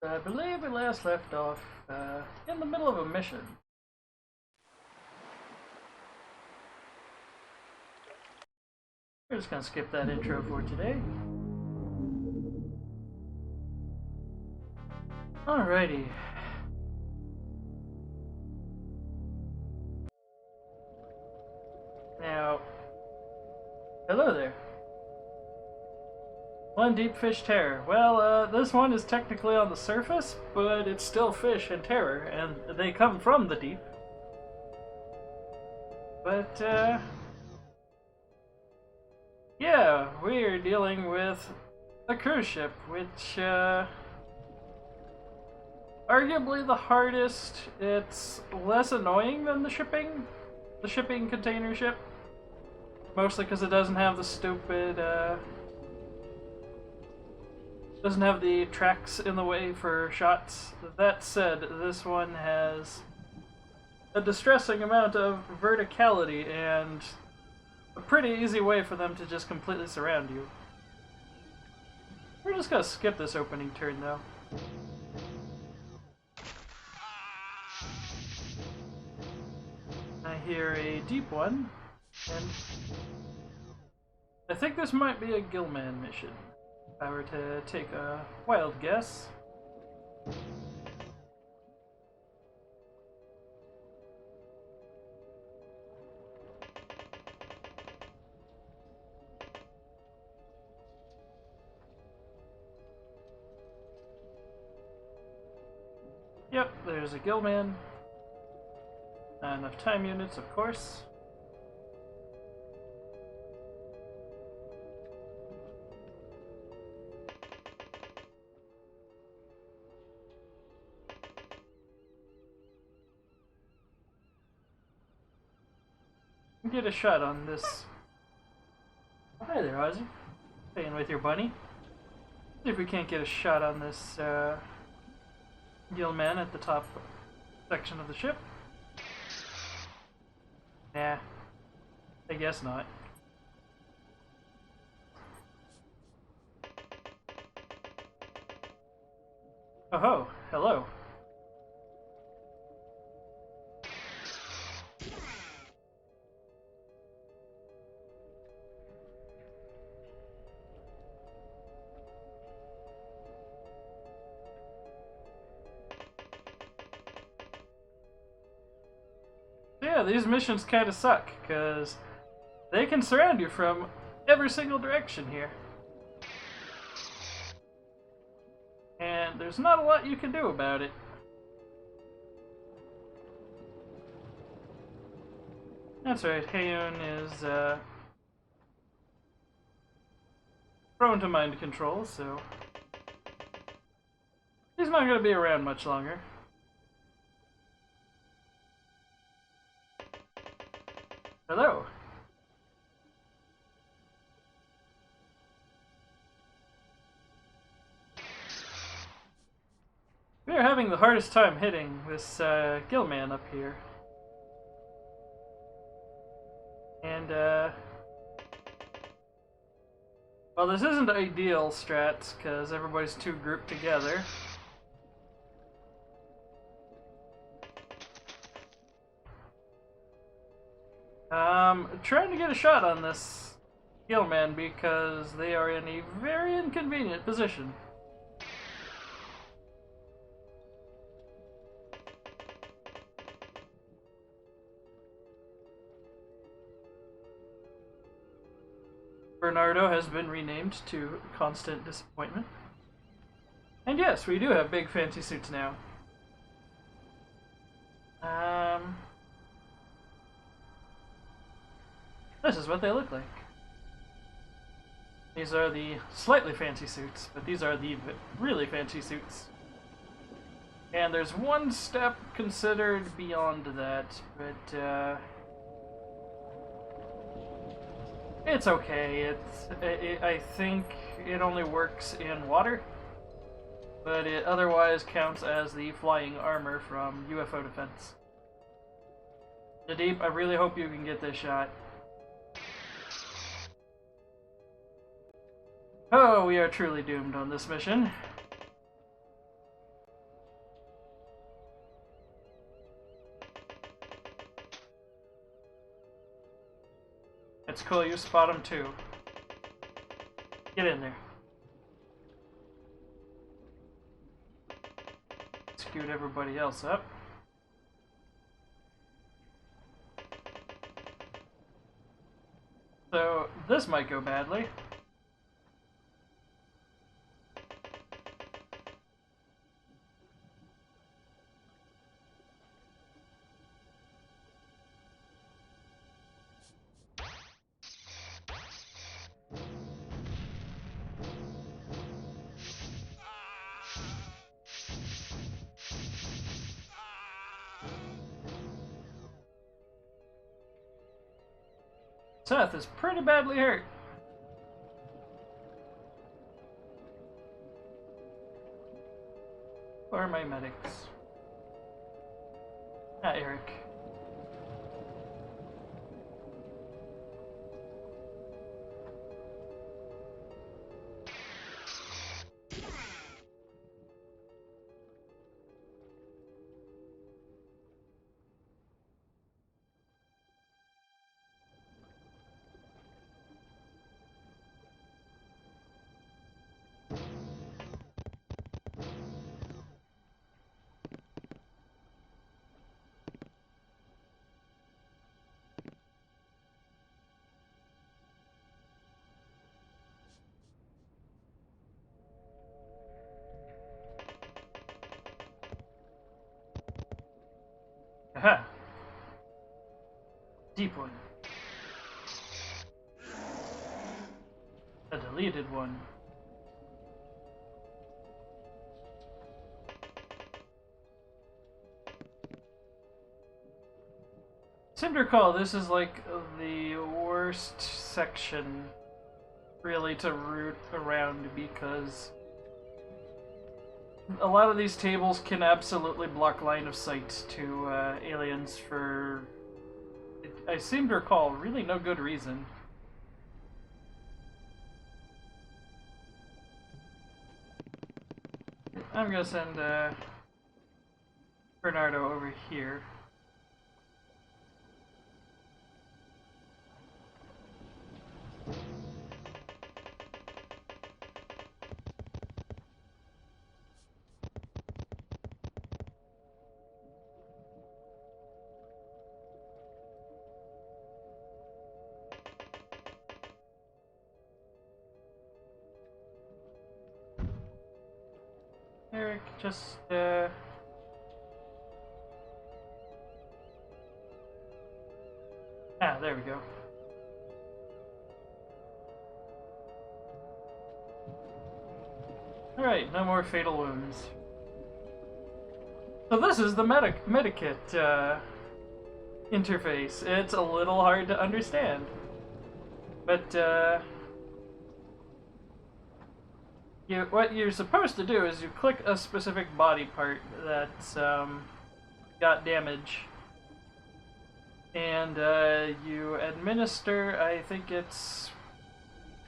I believe we last left off in the middle of a mission. We're just gonna skip that intro for today. Alrighty. Now, hello there. One deep fish terror. Well, this one is technically on the surface, but it's still fish and terror, and they come from the deep. But, yeah, we are dealing with a cruise ship, which, arguably the hardest. It's less annoying than the shipping container ship. Mostly because it doesn't have the stupid, doesn't have the tracks in the way for shots. That said, this one has a distressing amount of verticality and a pretty easy way for them to just completely surround you. We're just gonna skip this opening turn though. I hear a deep one, and I think this might be a Gillman mission. If I were to take a wild guess. Yep, there's a Gillman. Not enough time units, of course. Get a shot on this. Hi there, Ozzy. Playing with your bunny. See if we can't get a shot on this Gillman at the top section of the ship. Nah, I guess not. Oh ho, hello. Yeah, these missions kind of suck, because they can surround you from every single direction here. And there's not a lot you can do about it. That's right, Heyoon is prone to mind control, so he's not going to be around much longer. Hello. We are having the hardest time hitting this Gillman up here. And, well, this isn't ideal strats, because everybody's too grouped together. Trying to get a shot on this Gillman because they are in a very inconvenient position. Bernardo has been renamed to Constant Disappointment. And yes, we do have big fancy suits now. This is what they look like. These are the slightly fancy suits, but these are the really fancy suits. And there's one step considered beyond that, but it's okay. I think it only works in water, but it otherwise counts as the flying armor from UFO defense. Nadeep, I really hope you can get this shot. Oh, we are truly doomed on this mission. cool, you spot him too. Get in there. Scoot everybody else up. So, this might go badly. Seth is pretty badly hurt. Where are my medics? Ah, Eric. Aha! Deep one. A deleted one. Seem to recall this is like the worst section really to root around because a lot of these tables can absolutely block line of sight to aliens for, I seem to recall, really no good reason. I'm gonna send Bernardo over here. Eric, just ah, there we go. Alright, no more fatal wounds. So this is the Medikit interface. It's a little hard to understand. But what you're supposed to do is you click a specific body part that's got damage, and you administer, I think it's,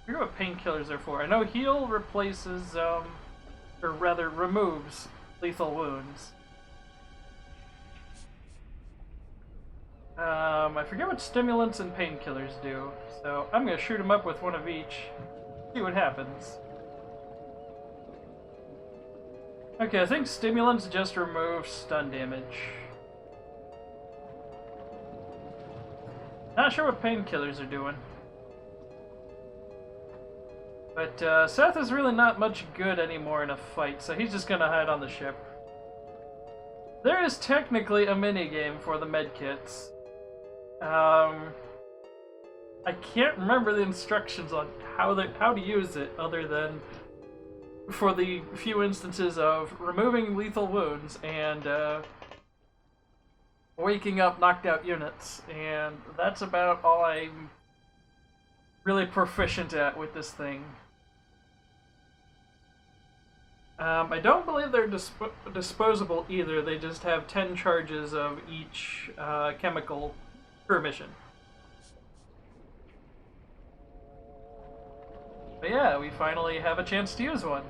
I forget what painkillers are for. I know heal replaces, or rather removes lethal wounds. I forget what stimulants and painkillers do, so I'm gonna shoot him up with one of each, see what happens. Okay, I think stimulants just remove stun damage. Not sure what painkillers are doing. But Seth is really not much good anymore in a fight, so he's just gonna hide on the ship. There is technically a minigame for the medkits. I can't remember the instructions on how to use it, other than for the few instances of removing lethal wounds and waking up knocked out units, and that's about all I'm really proficient at with this thing. I don't believe they're disposable either, they just have 10 charges of each chemical per mission. But yeah, we finally have a chance to use one.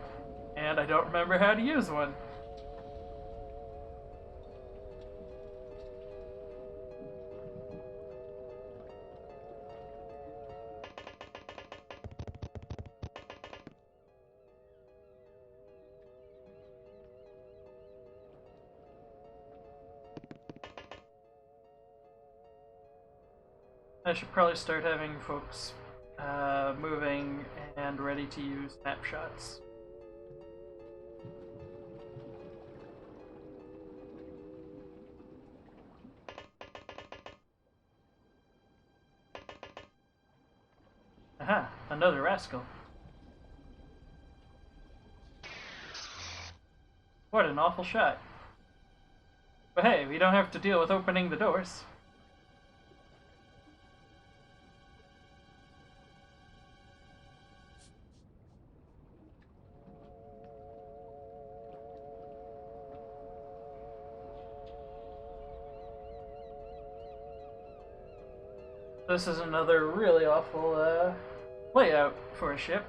And I don't remember how to use one. I should probably start having folks moving and ready to use snapshots. Aha, another rascal. What an awful shot. But hey, we don't have to deal with opening the doors. This is another really awful layout for a ship.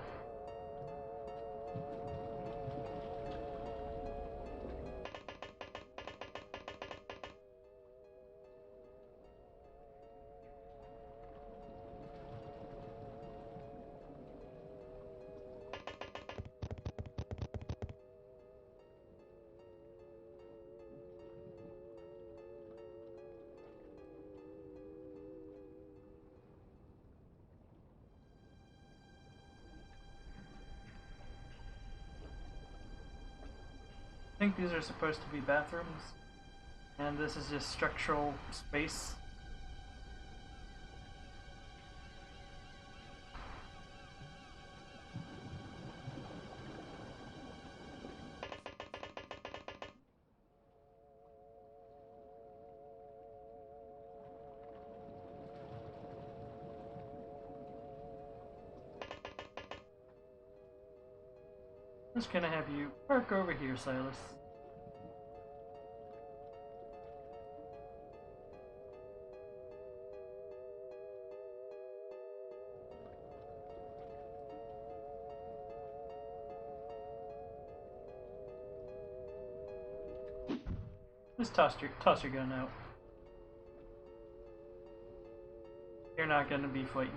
I think these are supposed to be bathrooms, and this is just structural space. I'm just gonna have you park over here, Silas. Just toss your gun out. You're not gonna be fighting.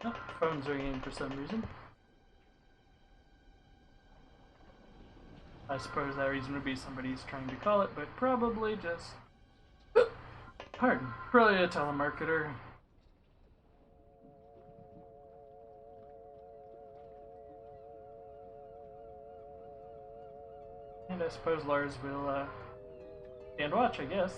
Oh, phone's ringing for some reason. I suppose that reason would be somebody's trying to call it, but probably just... Pardon. Probably a telemarketer. And I suppose Lars will stand watch, I guess.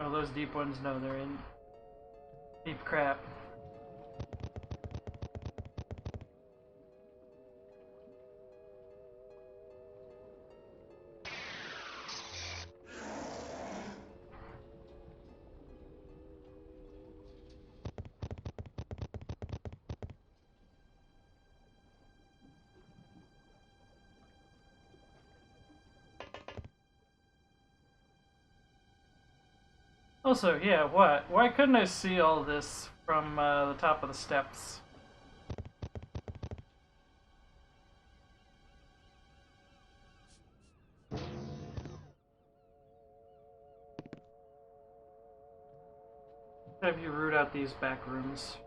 Oh, those deep ones, no, they're in deep crap. Also, yeah, what? Why couldn't I see all this from the top of the steps? Have you root out these back rooms?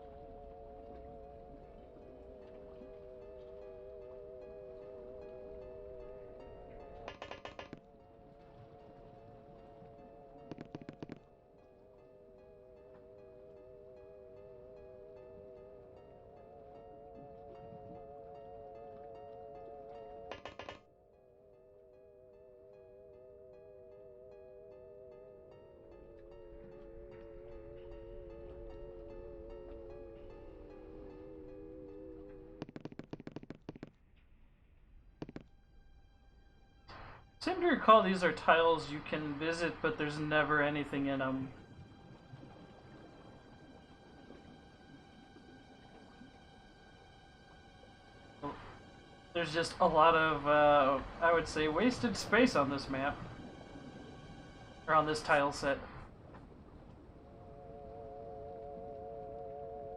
I seem to recall these are tiles you can visit, but there's never anything in them. There's just a lot of, I would say, wasted space on this map. Or on this tile set.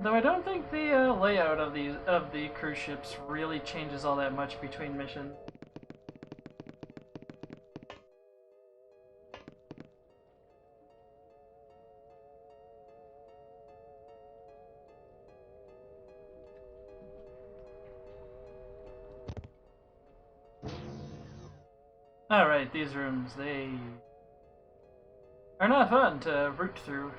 Though I don't think the layout of the cruise ships really changes all that much between missions. Alright, these rooms, they are not fun to root through.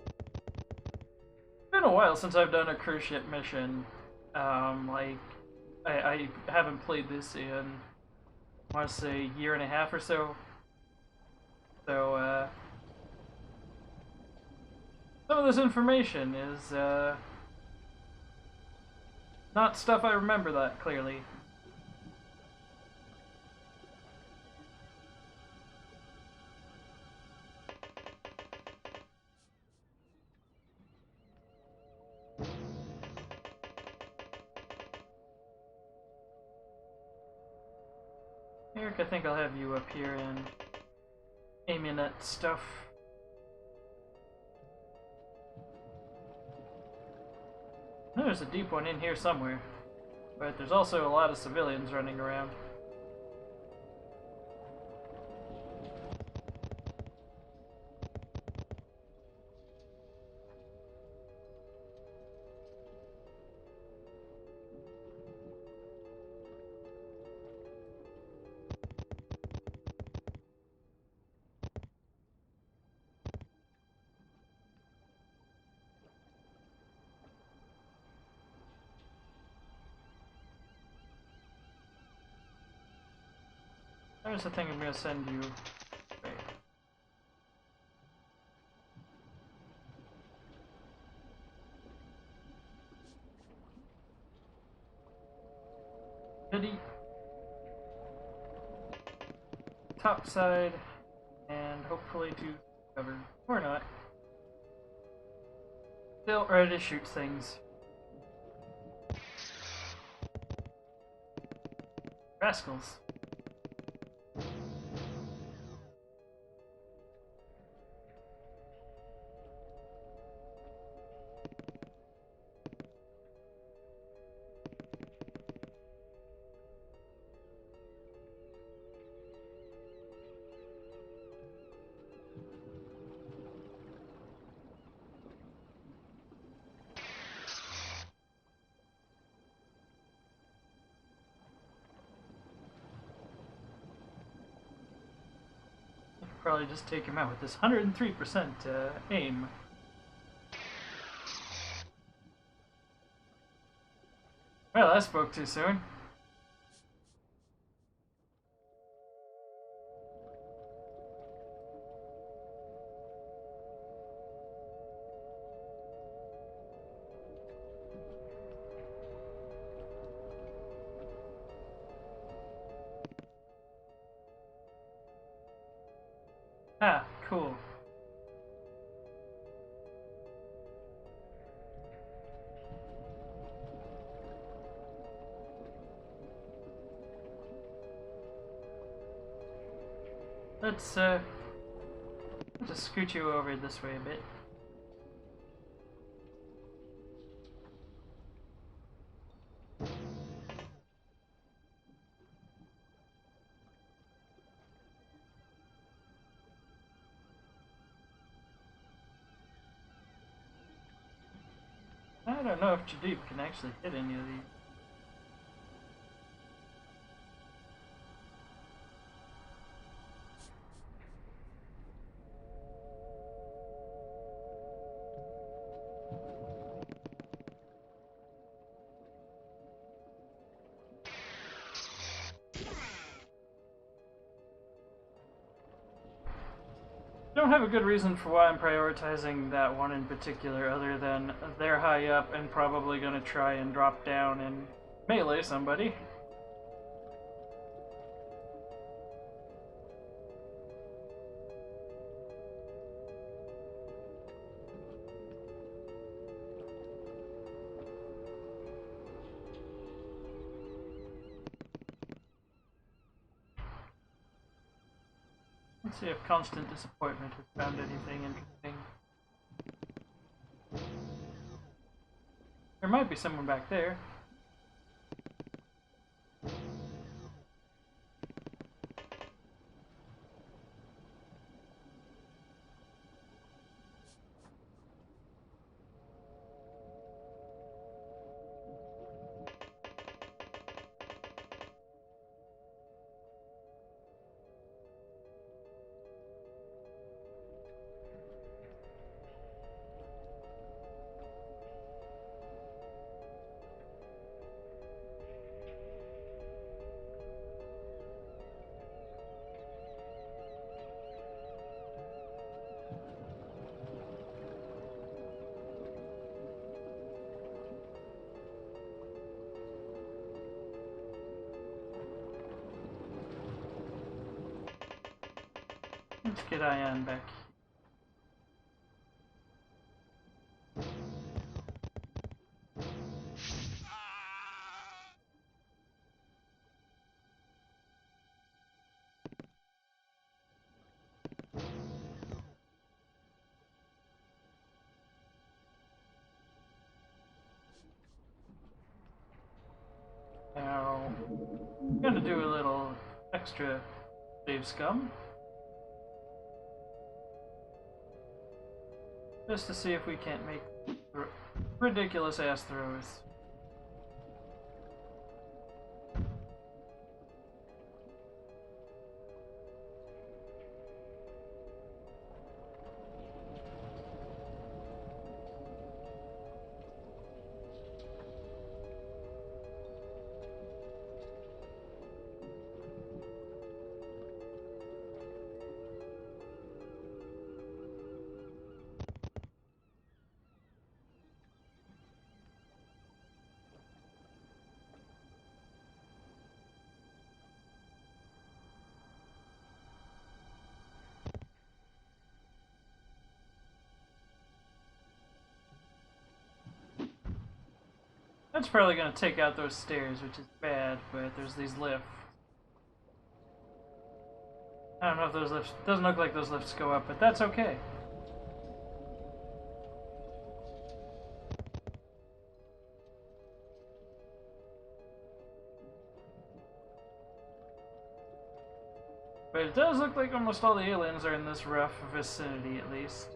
It's been a while since I've done a cruise ship mission. Like, I haven't played this in, I want to say, a year and a half or so. So, some of this information is, not stuff I remember that clearly. Eric, I think I'll have you up here and aiming at stuff. There's a deep one in here somewhere, but there's also a lot of civilians running around. There's the thing I'm gonna send you. Wait. Pity. Top side, and hopefully to cover. Or not. Still ready to shoot things. Rascals. Probably just take him out with this 103% aim. Well, I spoke too soon. Ah, cool. Let's just scoot you over this way a bit. I don't know if Jadeep can actually hit any of these. Don't have a good reason for why I'm prioritizing that one in particular, other than they're high up and probably gonna try and drop down and melee somebody. Let's see if Constant Disappointment has found anything interesting. There might be someone back there. Let's get Ion back. Now, I'm gonna do a little extra save scum. Just to see if we can't make ridiculous ass throws. That's probably gonna take out those stairs, which is bad, but there's these lifts. I don't know if those lifts... doesn't look like those lifts go up, but that's okay. But it does look like almost all the aliens are in this rough vicinity, at least.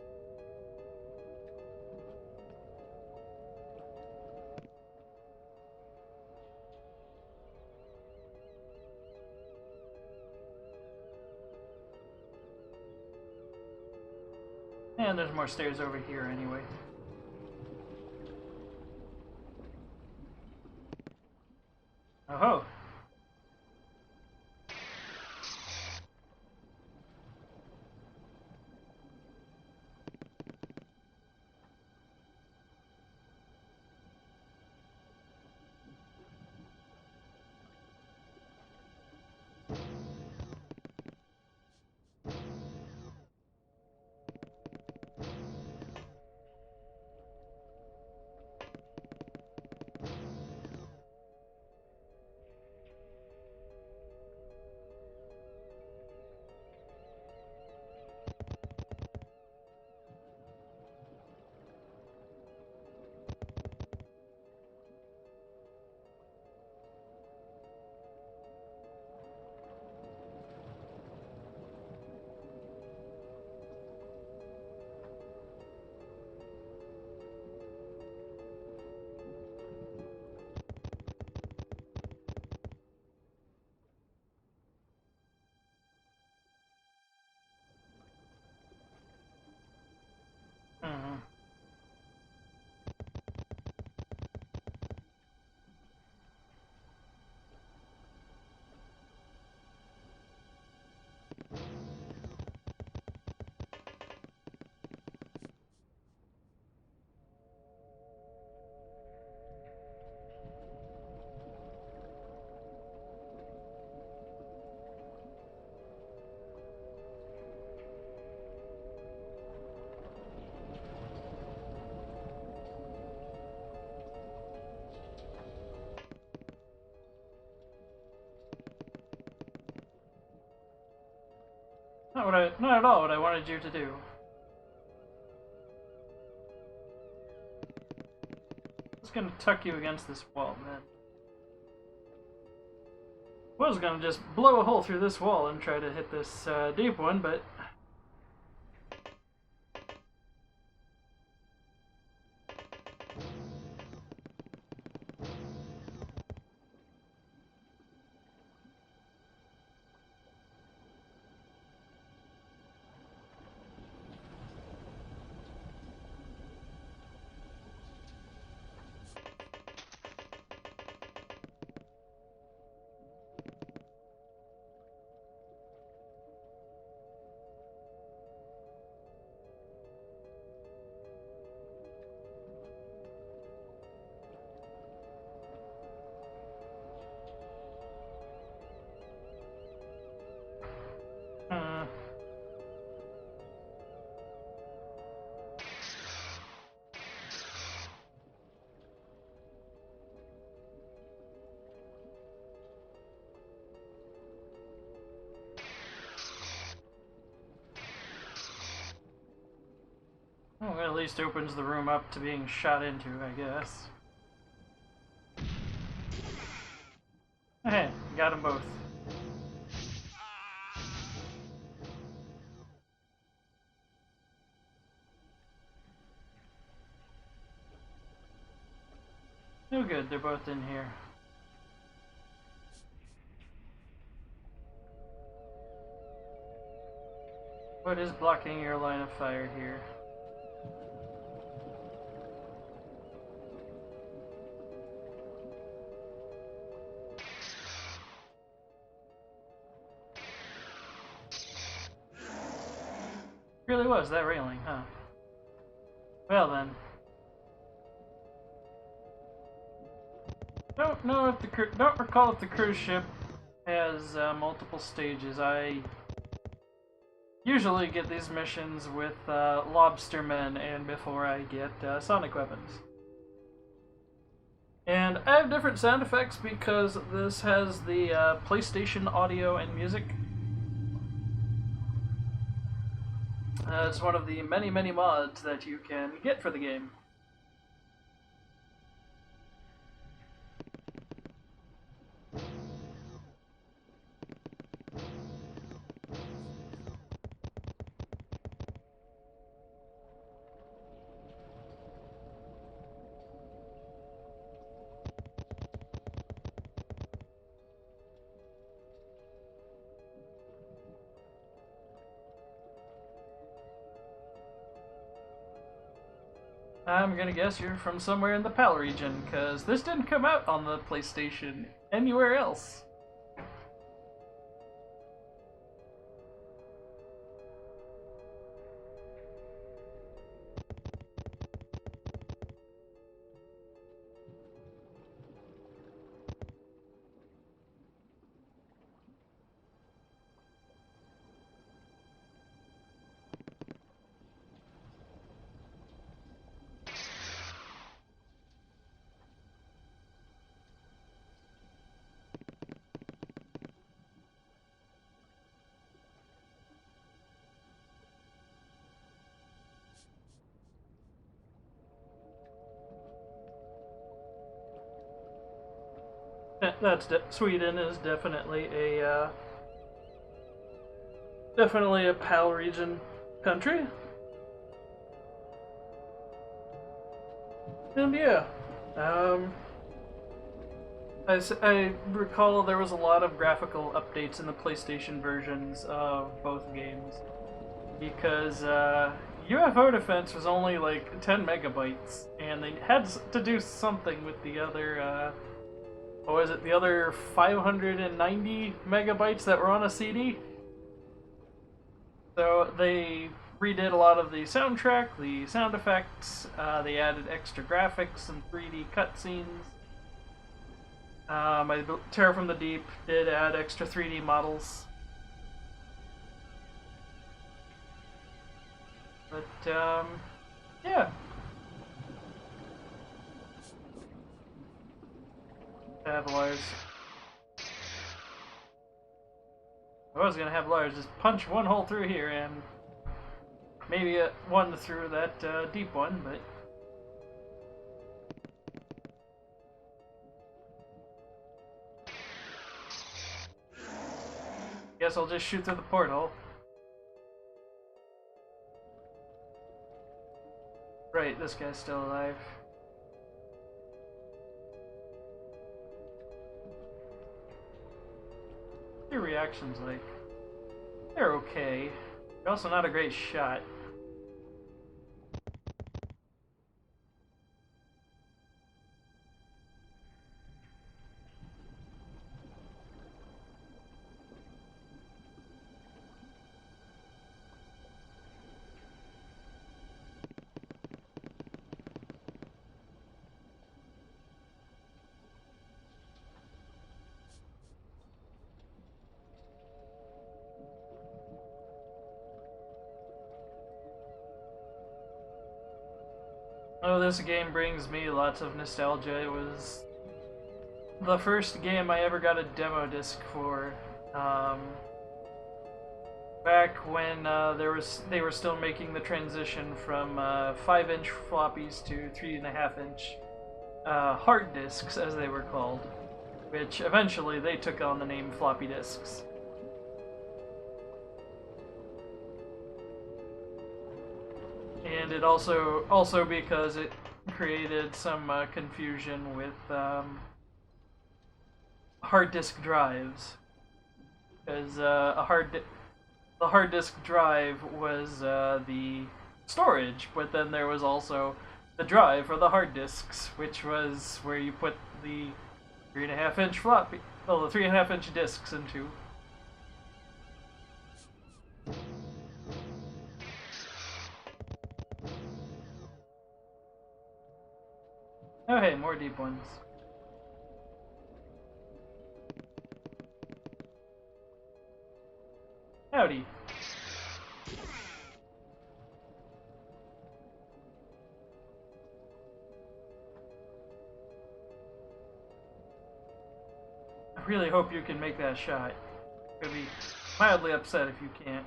And there's more stairs over here anyway. Oh-ho! Mm-hmm. Not at all what I wanted you to do. Just gonna tuck you against this wall, man. Was gonna just blow a hole through this wall and try to hit this deep one, but Well, it at least opens the room up to being shot into, I guess. Hey, got them both. No good, they're both in here. What is blocking your line of fire here? Really was that railing, huh? Well then. Don't recall if the cruise ship has multiple stages. I usually get these missions with lobstermen and before I get sonic weapons. And I have different sound effects because this has the PlayStation audio and music. It's one of the many, many mods that you can get for the game. I'm gonna guess you're from somewhere in the PAL region, because this didn't come out on the PlayStation anywhere else. Sweden is definitely a PAL region country. And yeah, I recall there was a lot of graphical updates in the PlayStation versions of both games because UFO Defense was only like 10 megabytes, and they had to do something with the other. What was it? The other 590 megabytes that were on a CD? So they redid a lot of the soundtrack, the sound effects, they added extra graphics and 3D cutscenes. Terror from the Deep did add extra 3D models. But, yeah. Have Lars. I was gonna have Lars just punch one hole through here and maybe one through that deep one, but guess I'll just shoot through the porthole. Right, this guy's still alive. Your reactions like they're okay. You're also not a great shot. Oh, this game brings me lots of nostalgia. It was the first game I ever got a demo disc for. back when they were still making the transition from 5-inch floppies to 3.5-inch hard disks, as they were called, which eventually they took on the name floppy disks. And it also because it created some confusion with hard disk drives, because the hard disk drive was the storage, but then there was also the drive for the hard disks, which was where you put the 3.5-inch floppy, well, the 3.5-inch disks into. Oh hey, more deep ones. Howdy. I really hope you can make that shot. I'd be mildly upset if you can't.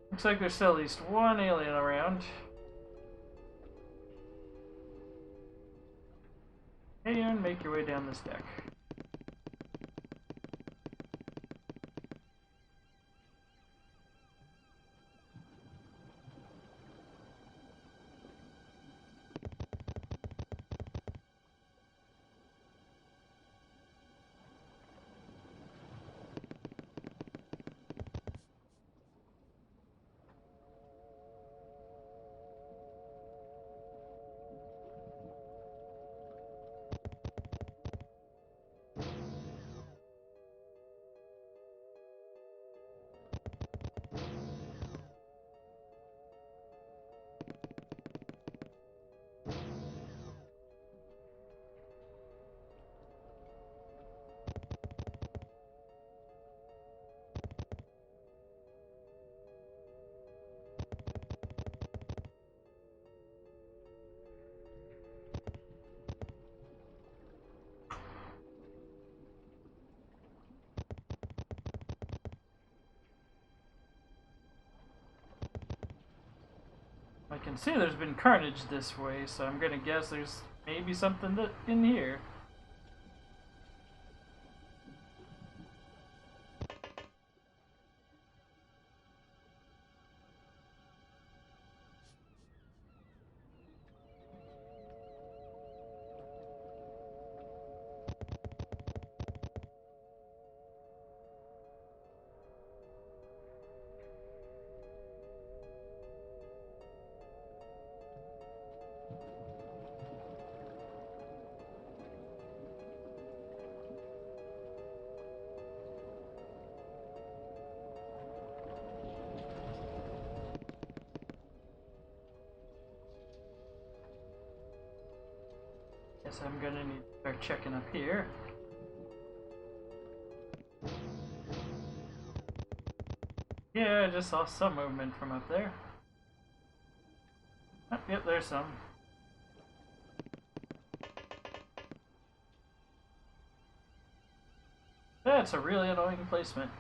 Looks like there's still at least one alien around. Hey, and make your way down this deck. I can see there's been carnage this way, so I'm gonna guess there's maybe something in here. Guess I'm gonna need to start checking up here. Yeah, I just saw some movement from up there. Oh, yep, there's some. That's a really annoying placement.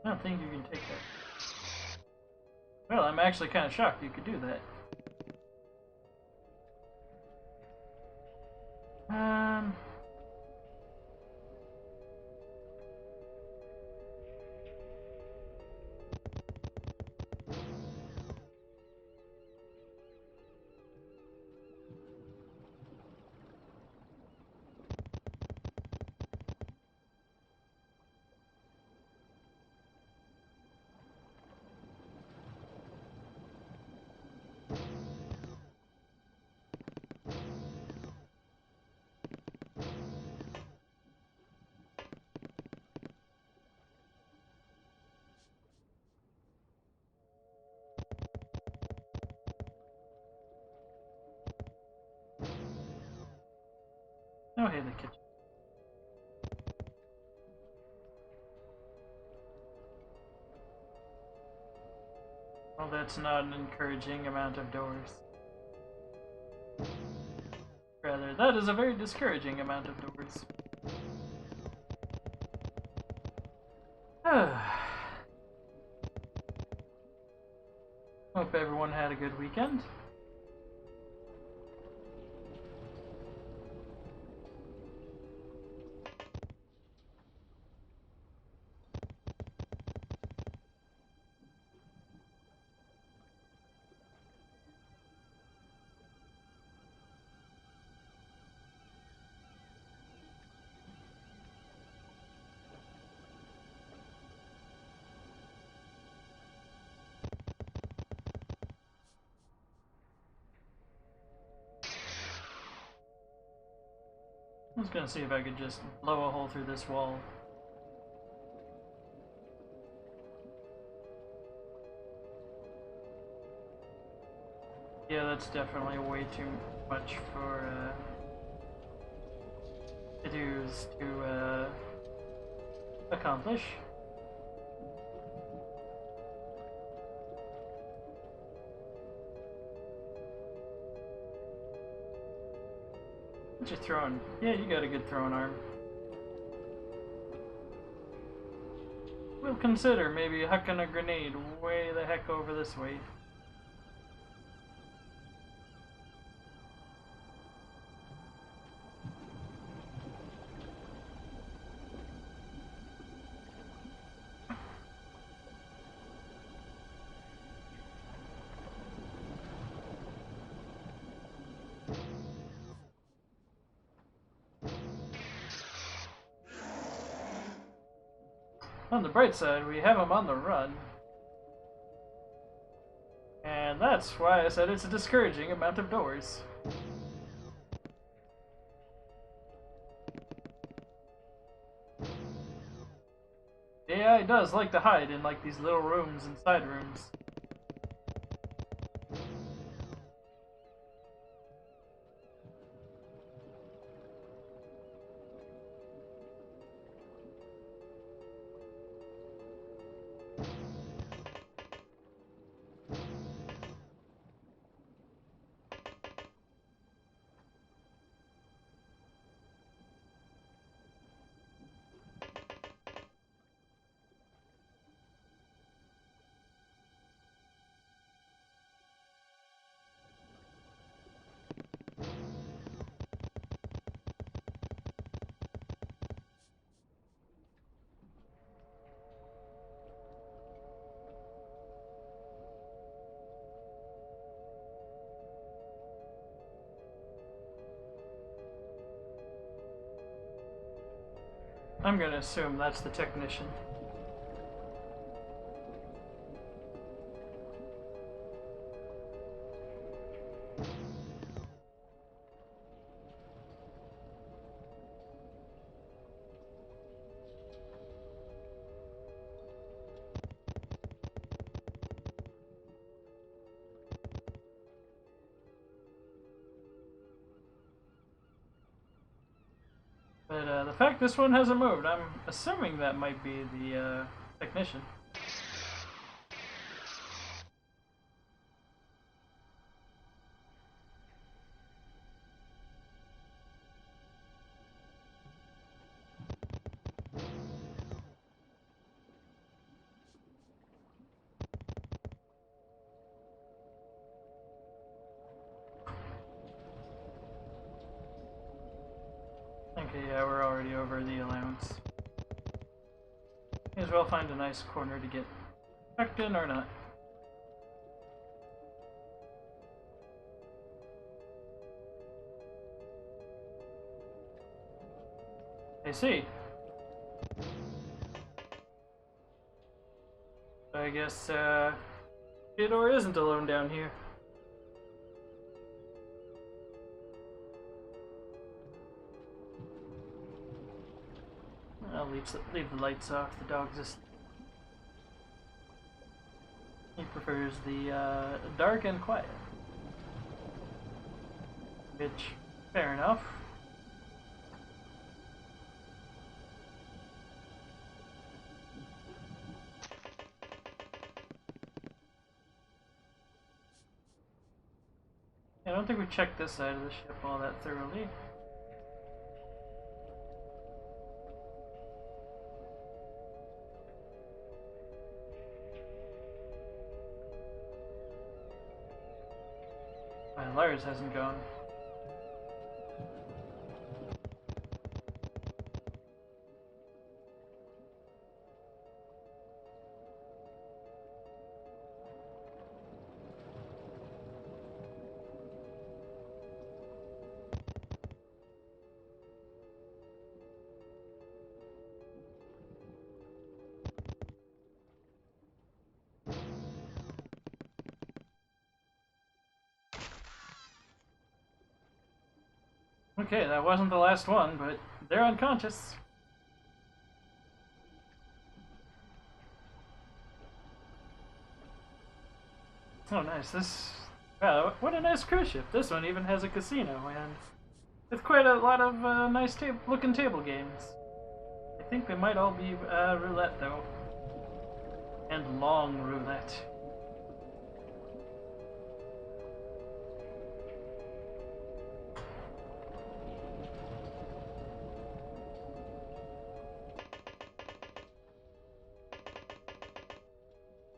I don't think you can take that. Well, I'm actually kind of shocked you could do that. Um... Oh, hey, the kitchen. Well, that's not an encouraging amount of doors. Rather, that is a very discouraging amount of doors. Hope everyone had a good weekend. I was gonna see if I could just blow a hole through this wall. Yeah, that's definitely way too much for to-dos to accomplish. What you throwing? Yeah, you got a good throwing arm. We'll consider maybe hucking a grenade way the heck over this way. On the bright side, we have him on the run. And that's why I said it's a discouraging amount of doors. The AI does like to hide in like these little rooms and side rooms. I'm gonna assume that's the technician. But the fact this one hasn't moved, I'm assuming that might be the technician. Okay, yeah, we're already over the allowance. May as well find a nice corner to get tucked in or not. I see. I guess Theodore isn't alone down here. I'll leave the lights off. The dog's asleep. He prefers the dark and quiet. Which, fair enough. I don't think we checked this side of the ship all that thoroughly. Lars hasn't gone. Okay, that wasn't the last one, but they're unconscious. Oh, nice. Wow, what a nice cruise ship. This one even has a casino, and with quite a lot of nice looking table games. I think they might all be roulette, though. And long roulette.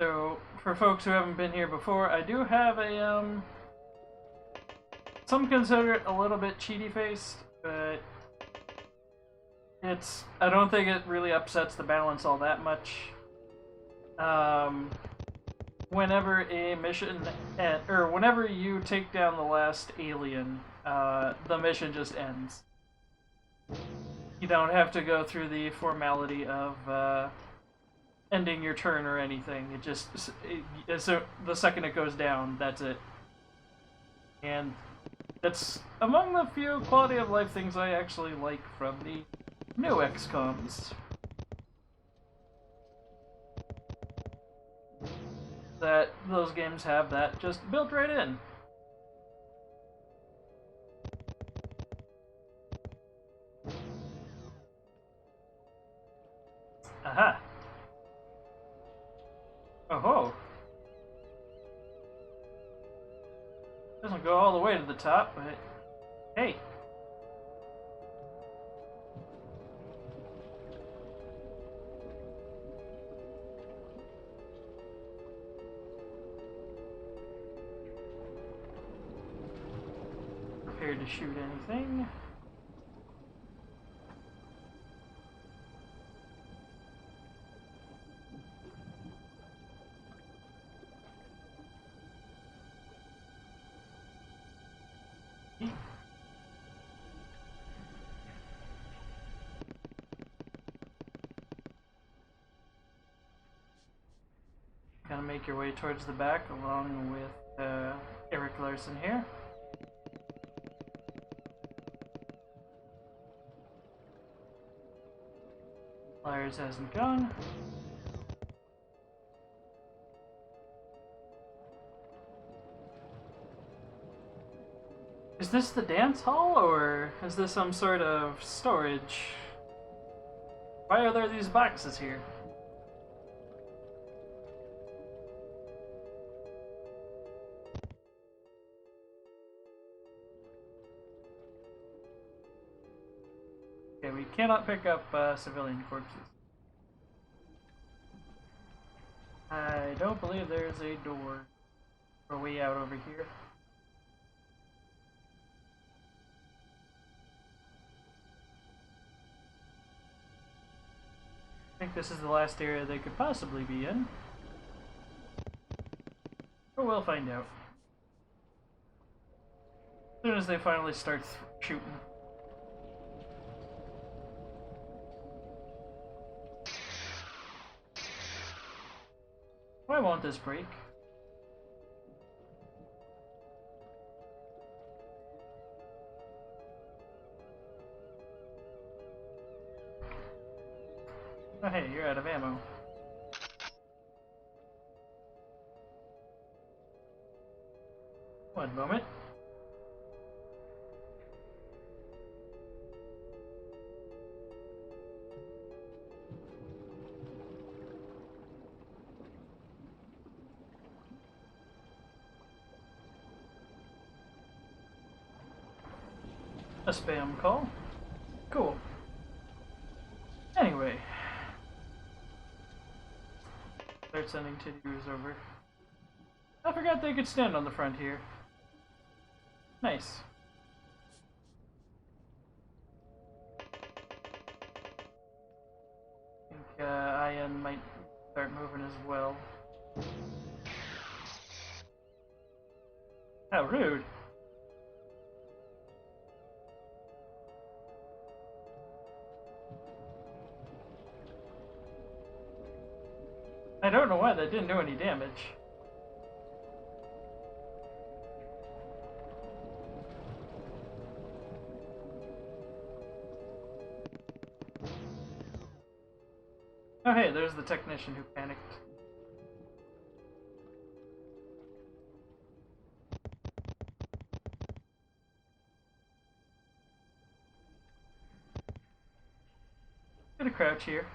So, for folks who haven't been here before, I do have a, some consider it a little bit cheaty-faced, but I don't think it really upsets the balance all that much. Whenever a mission, or whenever you take down the last alien, the mission just ends. You don't have to go through the formality of, ending your turn or anything. It just so the second it goes down, that's it. And that's among the few quality of life things I actually like from the new XCOMs. That those games have that just built right in. Aha! Oh-ho! Doesn't go all the way to the top, but hey! Prepared to shoot anything. Kind of make your way towards the back along with Erik Larson here. Lars hasn't gone. Is this the dance hall, or is this some sort of storage? Why are there these boxes here? Okay, we cannot pick up civilian corpses. I don't believe there's a door or way out over here. I think this is the last area they could possibly be in. But we'll find out. As soon as they finally start shooting. Why won't this break? Oh hey, you're out of ammo. One moment. A spam call. Cool. Anyway. Start sending to-dos over. I forgot they could stand on the front here. Nice. I think Ian might start moving as well. How rude. I don't know why that didn't do any damage. Oh hey, there's the technician who panicked. Get a crouch here.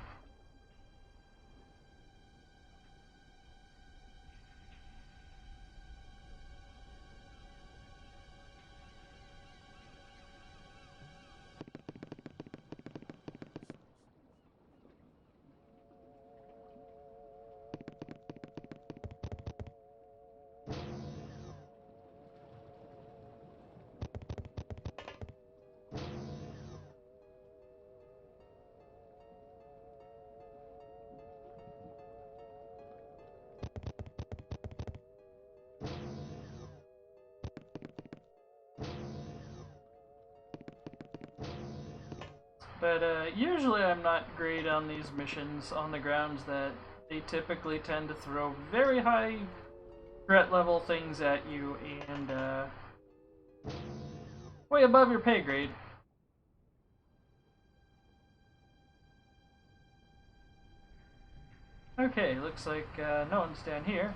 But usually I'm not great on these missions on the grounds that they typically tend to throw very high threat level things at you and way above your pay grade. Okay, looks like no one's down here.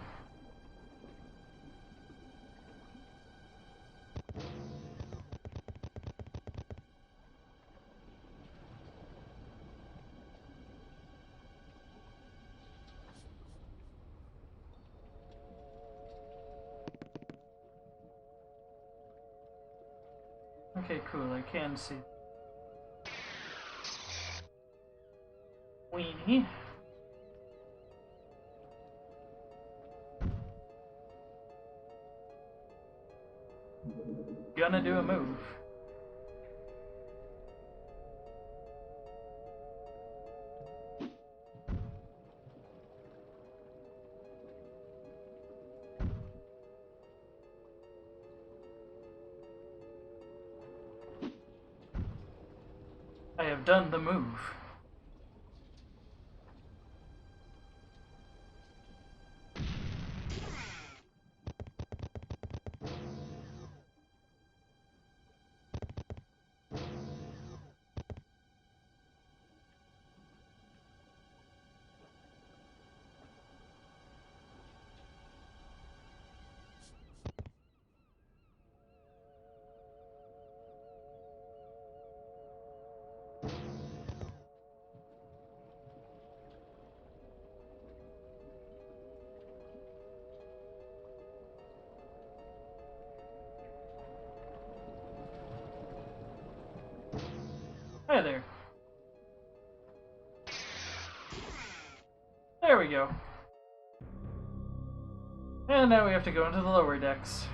Okay, cool, I can see. Weenie. Gonna do a move. I have done the move. Hi there. There we go. And now we have to go into the lower decks.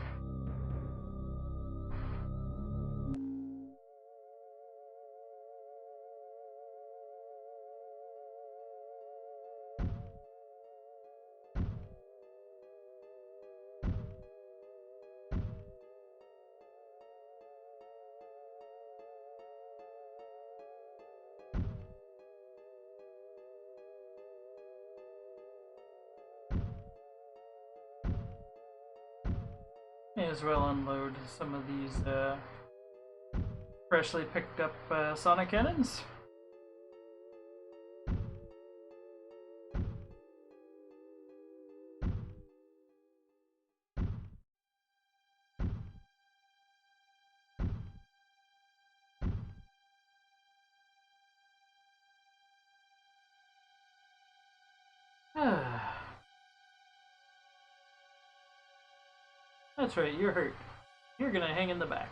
May as well unload some of these freshly picked up sonic cannons. That's right, you're hurt. You're gonna hang in the back.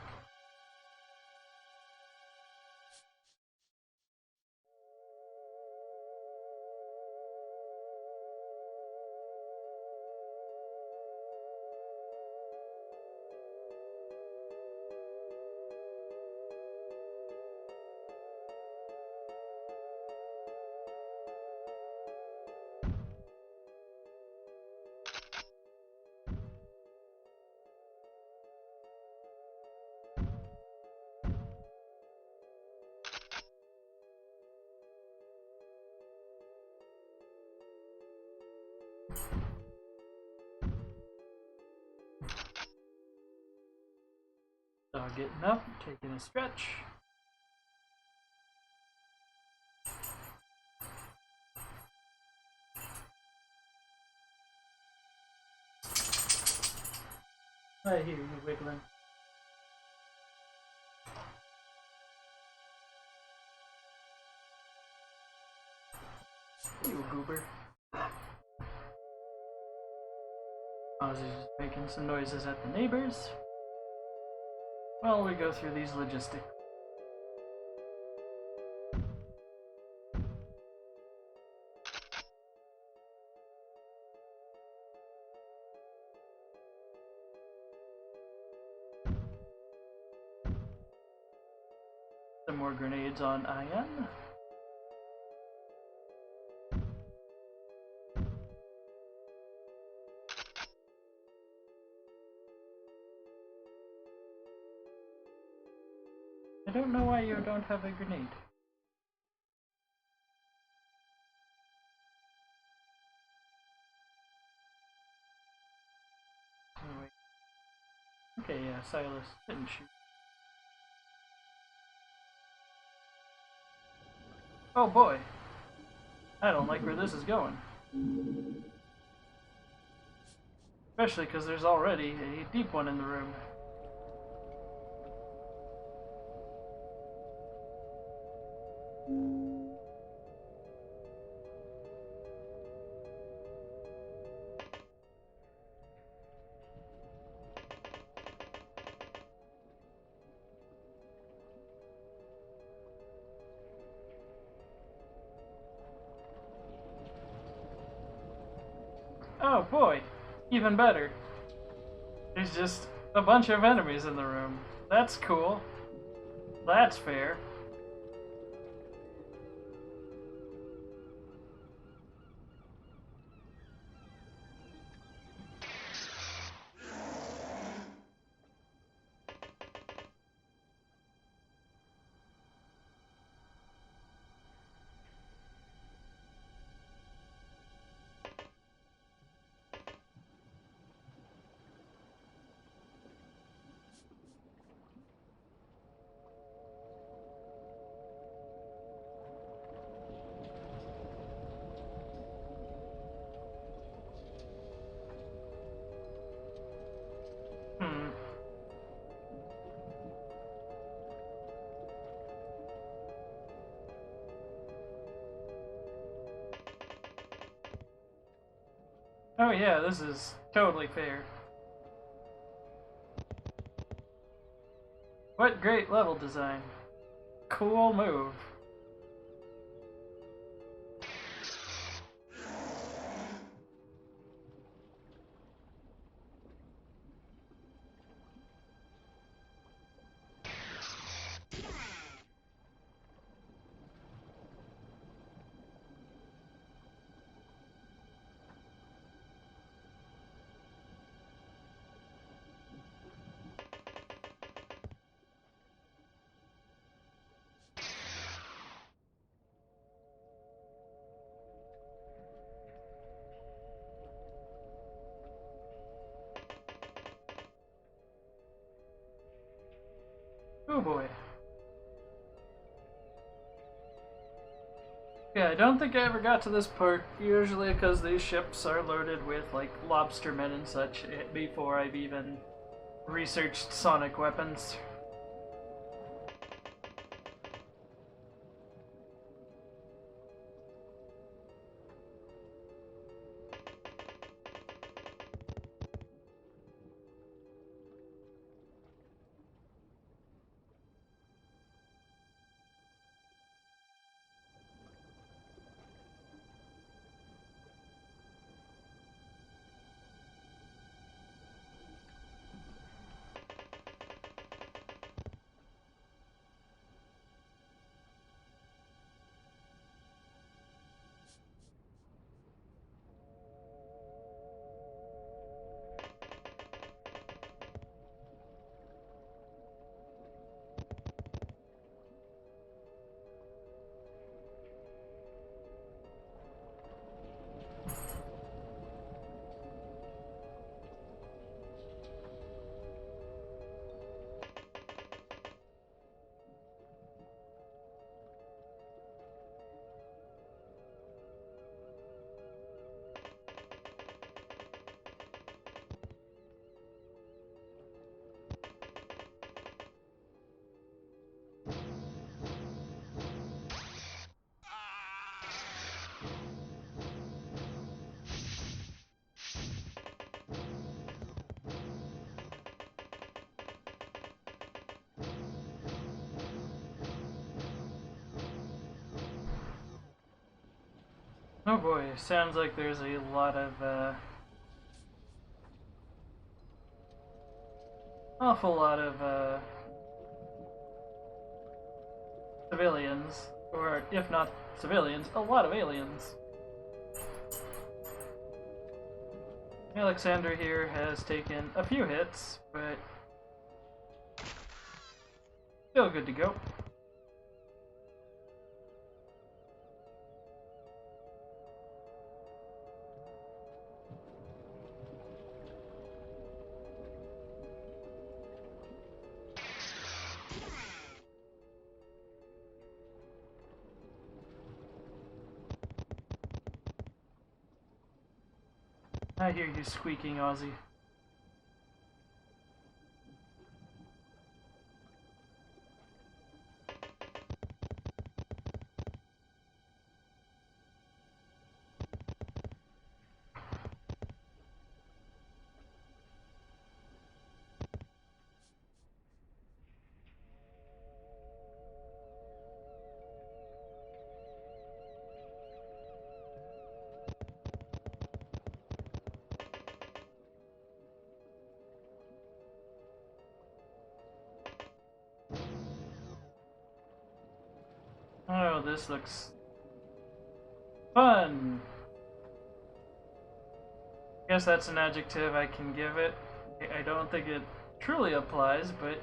Dog getting up, taking a stretch. I hear you wiggling. You goober. Ozzy's just making some noises at the neighbors while we go through these logistics. Some more grenades on Ian. I don't know why you don't have a grenade. Oh, wait. Okay, yeah, Silas didn't shoot. Oh boy. I don't like where this is going. Especially because there's already a deep one in the room. Oh boy, even better. There's just a bunch of enemies in the room. That's cool. That's fair. Oh yeah, this is totally fair. What great level design. Cool move. Oh boy. Yeah, I don't think I ever got to this part, usually because these ships are loaded with, like, lobstermen and such before I've even researched sonic weapons. Oh boy, sounds like there's a lot of, awful lot of, civilians, or if not civilians, a lot of aliens. Alexander here has taken a few hits, but still good to go. I hear you squeaking, Ozzy. Oh, this looks fun. Guess that's an adjective I can give it. I don't think it truly applies, but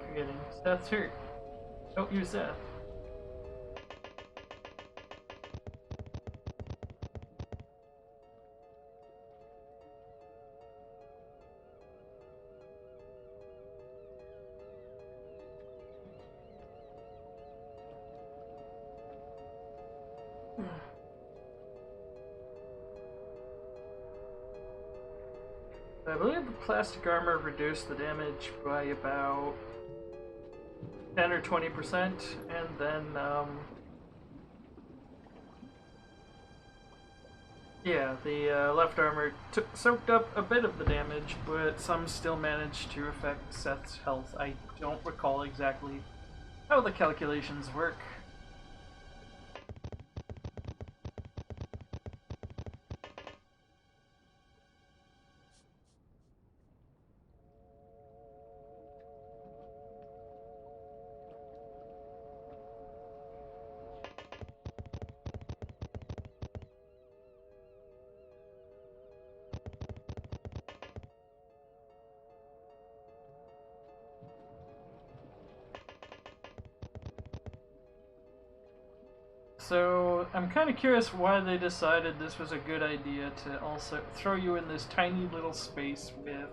forgetting. Seth's hurt. Don't use Seth. I believe the plastic armor reduced the damage by about 10 or 20%, and then, yeah, the left armor soaked up a bit of the damage, but some still managed to affect Seth's health. I don't recall exactly how the calculations work. So, I'm kind of curious why they decided this was a good idea to also throw you in this tiny little space with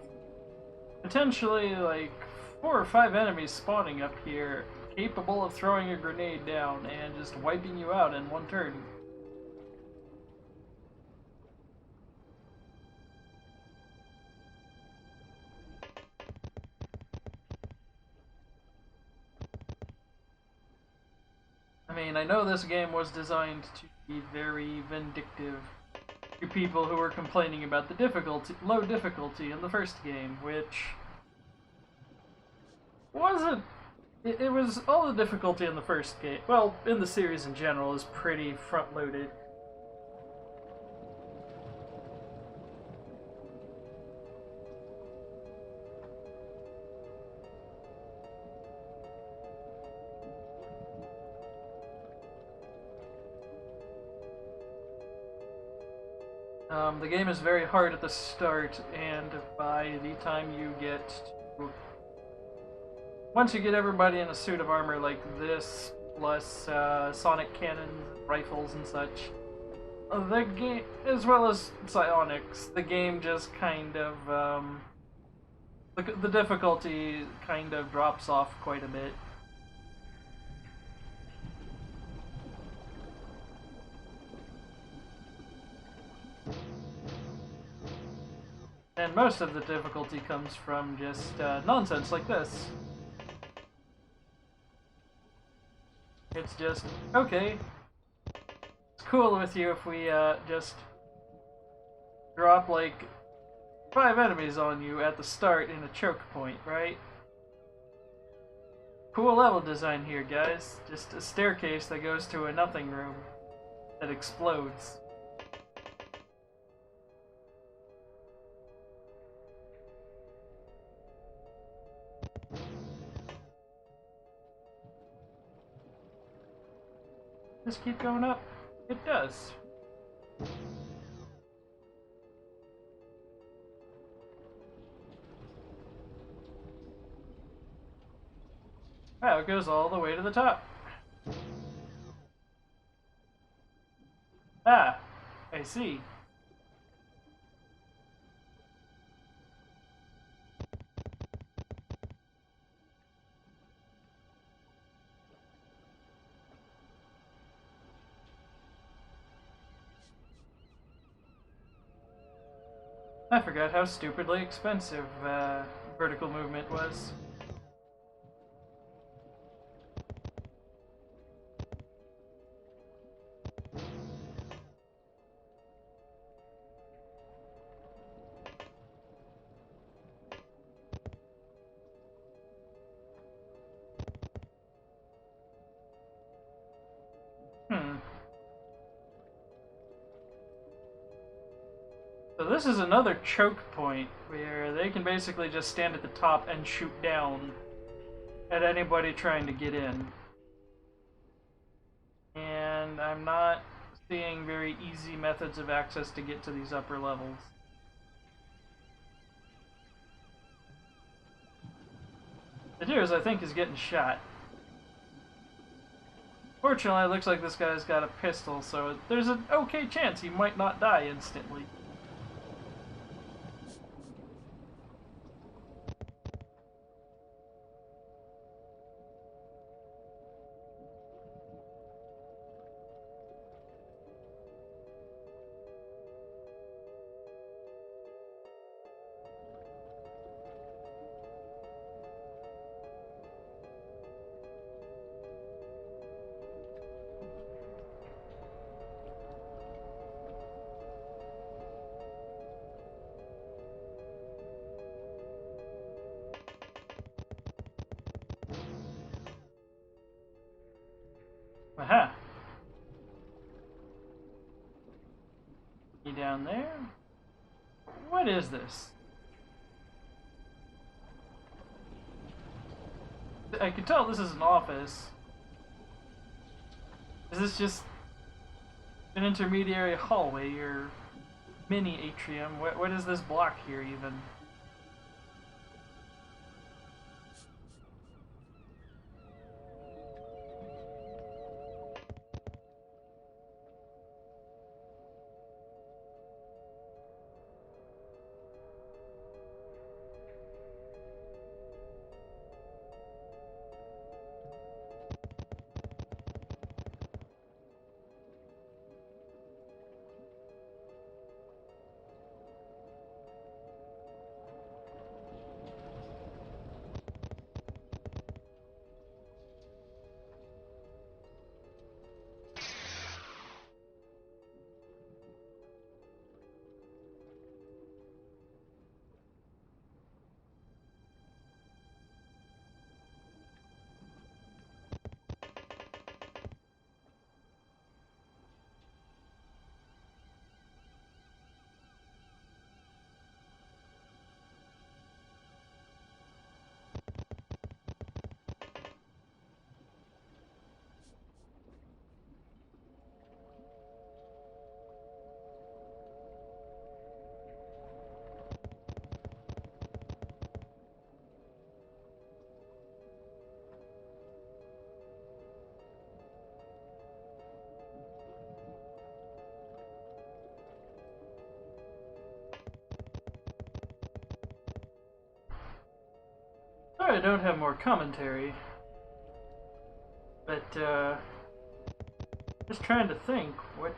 potentially like 4 or 5 enemies spawning up here, capable of throwing a grenade down and just wiping you out in one turn. I mean, I know this game was designed to be very vindictive to people who were complaining about the low difficulty in the first game, which wasn't. It was all the difficulty in the first game. Well, in the series in general, is pretty front-loaded. The game is very hard at the start, and by the time you get to... Once you get everybody in a suit of armor like this, plus sonic cannons, rifles, and such, The game, as well as psionics, the game just kind of the difficulty kind of drops off quite a bit. And most of the difficulty comes from just nonsense like this. It's just, okay, it's cool with you if we just drop like 5 enemies on you at the start in a choke point, right? Cool level design here, guys. Just a staircase that goes to a nothing room that explodes. Just keep going up. It does. Wow, it goes all the way to the top. Ah, I see. I forgot how stupidly expensive vertical movement was. Hmm. So this is another choke point where they can basically just stand at the top and shoot down at anybody trying to get in. And I'm not seeing very easy methods of access to get to these upper levels. The Deers, I think, is getting shot. Fortunately, it looks like this guy's got a pistol, so there's an okay chance he might not die instantly. Aha! You down there? What is this? I can tell this is an office. Is this just an intermediary hallway or mini atrium? What is this block here even? I don't have more commentary, but just trying to think what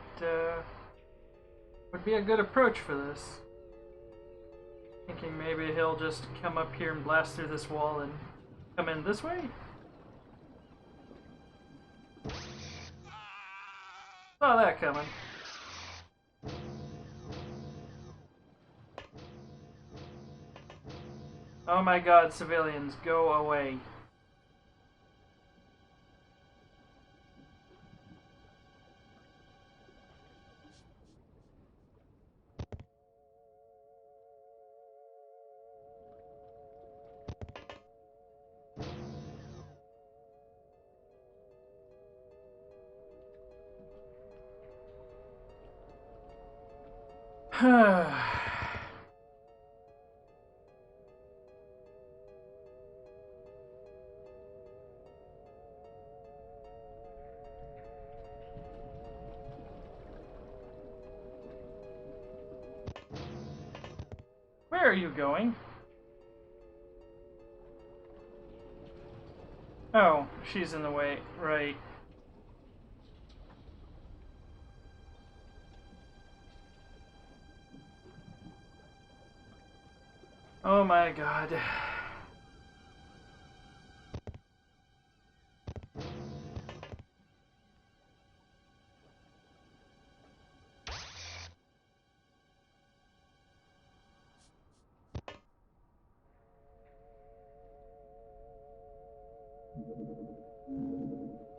would be a good approach for this. Thinking maybe he'll just come up here and blast through this wall and come in this way? Saw that coming. Oh my god, civilians, go away. Where are you going? Oh, she's in the way, right. Oh my god.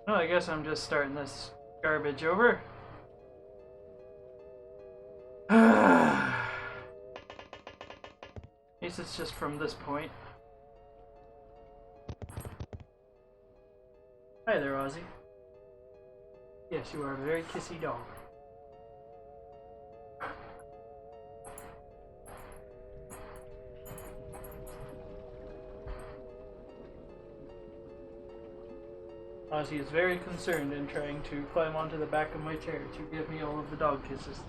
Well, I guess I'm just starting this garbage over. At least it's just from this point. Hi there, Ozzy. Yes, you are a very kissy dog. Ozzy is very concerned in trying to climb onto the back of my chair to give me all of the dog kisses.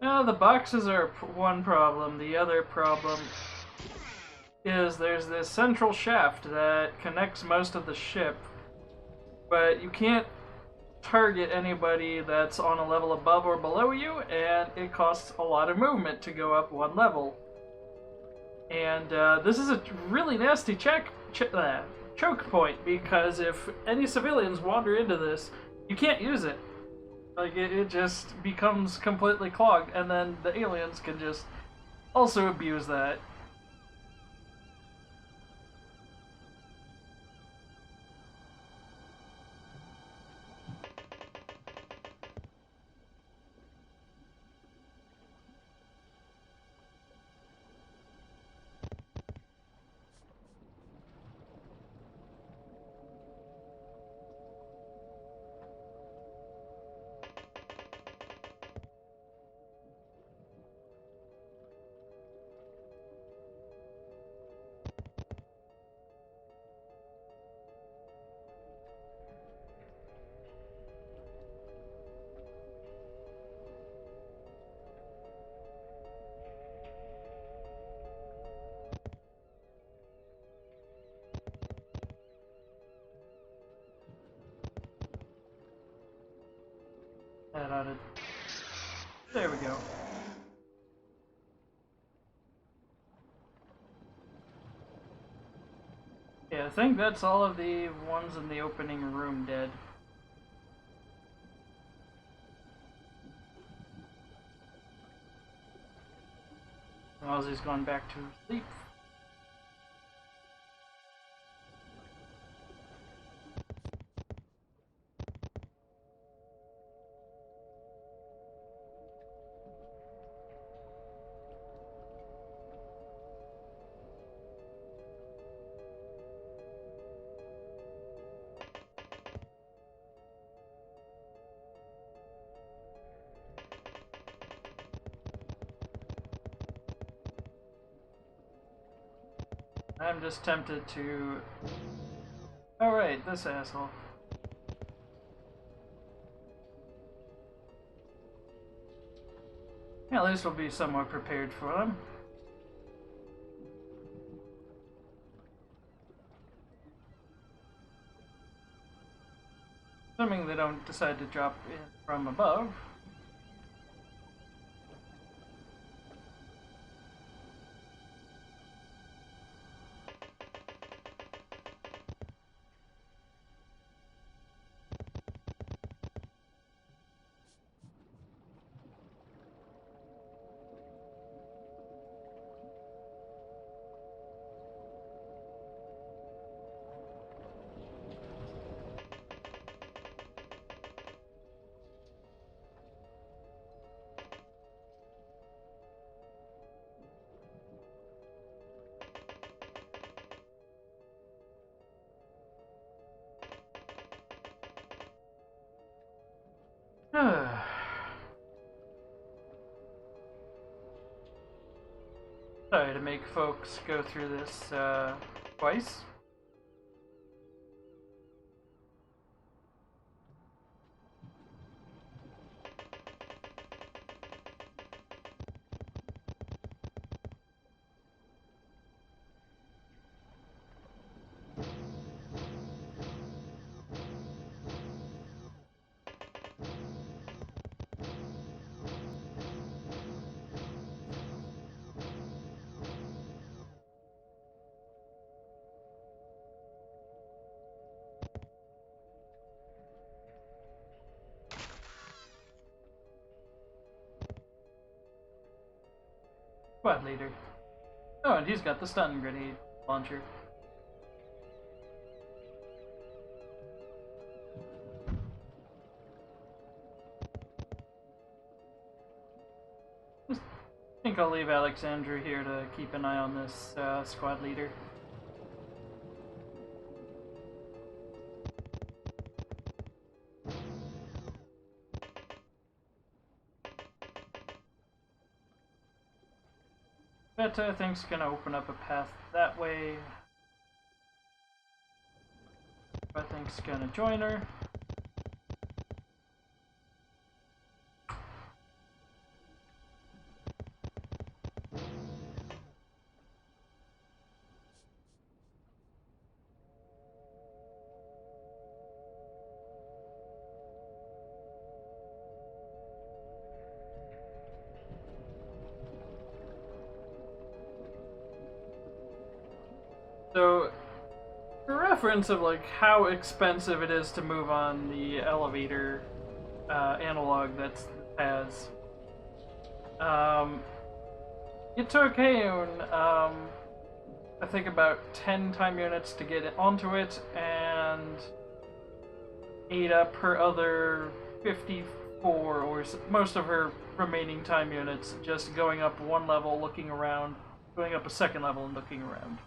Now, the boxes are one problem. The other problem is there's this central shaft that connects most of the ship, but you can't target anybody that's on a level above or below you, and it costs a lot of movement to go up one level. And this is a really nasty choke point, because if any civilians wander into this, you can't use it. Like, it just becomes completely clogged, and then the aliens can just also abuse that. That ought to... There we go. Yeah, I think that's all of the ones in the opening room dead. Ozzy's gone back to sleep. I'm just tempted to... Oh right, this asshole. Yeah, at least we'll be somewhat prepared for them. Assuming they don't decide to drop in from above. Sorry to make folks go through this twice. Squad leader. Oh, and he's got the stun grenade launcher. I think I'll leave Alexandra here to keep an eye on this squad leader. That I think's gonna open up a path that way. I think's gonna join her. So, for reference of like how expensive it is to move on the elevator analog that has, it took Heian, I think about 10 time units to get it onto it, and Ada per other 54, or most of her remaining time units, just going up one level, looking around, going up a second level and looking around.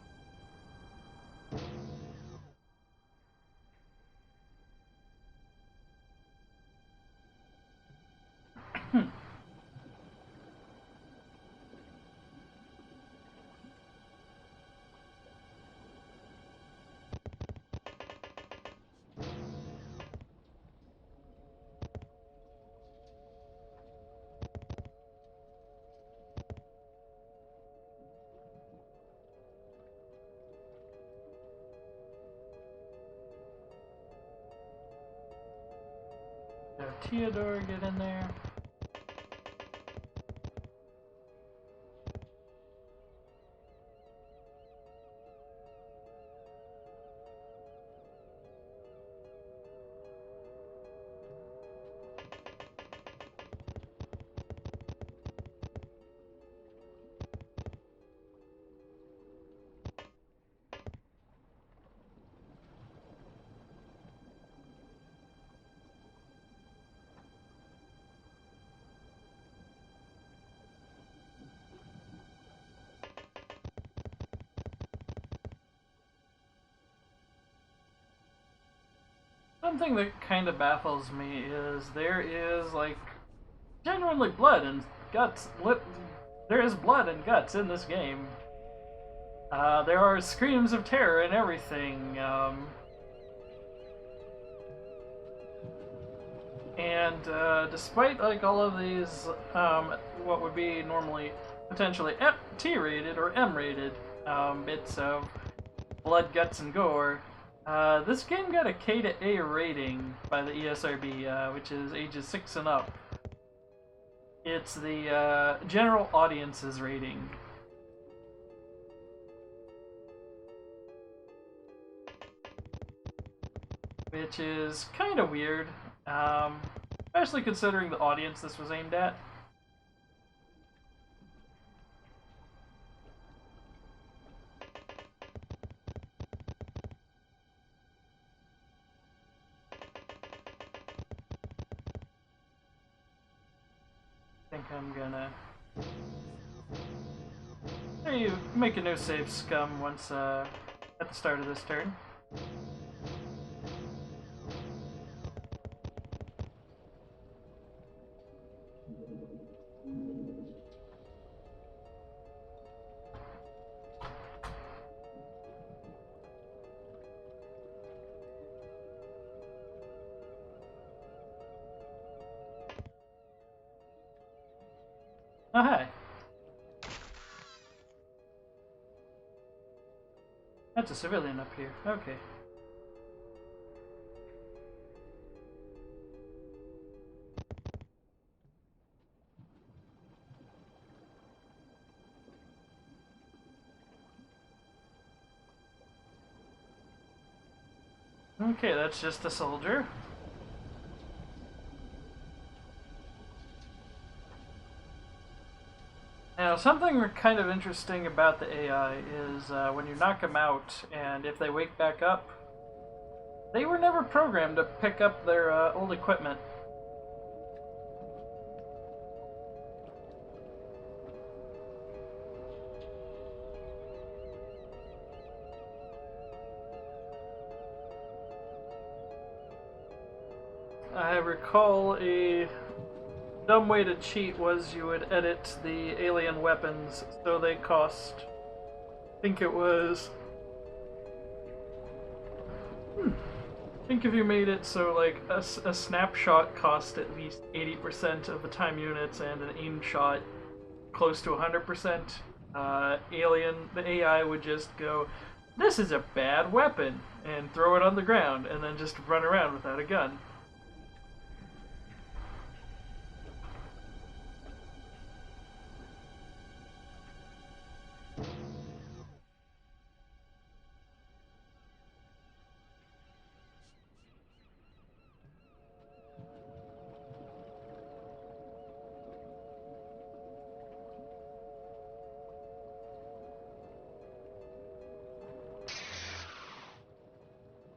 Theodore, get in there. Something that kind of baffles me is there is like genuinely blood and guts. There is blood and guts in this game. There are screams of terror and everything. And despite like all of these, what would be normally potentially T-rated or M-rated bits of blood, guts, and gore, this game got a K to A rating by the ESRB, which is ages 6 and up. It's the general audience's rating. Which is kind of weird, especially considering the audience this was aimed at. I think I'm gonna make a new save scum once at the start of this turn. Oh, hi. That's a civilian up here. Okay. Okay, that's just a soldier. Now, something kind of interesting about the AI is when you knock them out, and if they wake back up, they were never programmed to pick up their old equipment. I recall a dumb way to cheat was you would edit the alien weapons so they cost, I think it was, I think if you made it so like a snapshot cost at least 80% of the time units and an aim shot close to 100%, the AI would just go, this is a bad weapon, and throw it on the ground, and then just run around without a gun.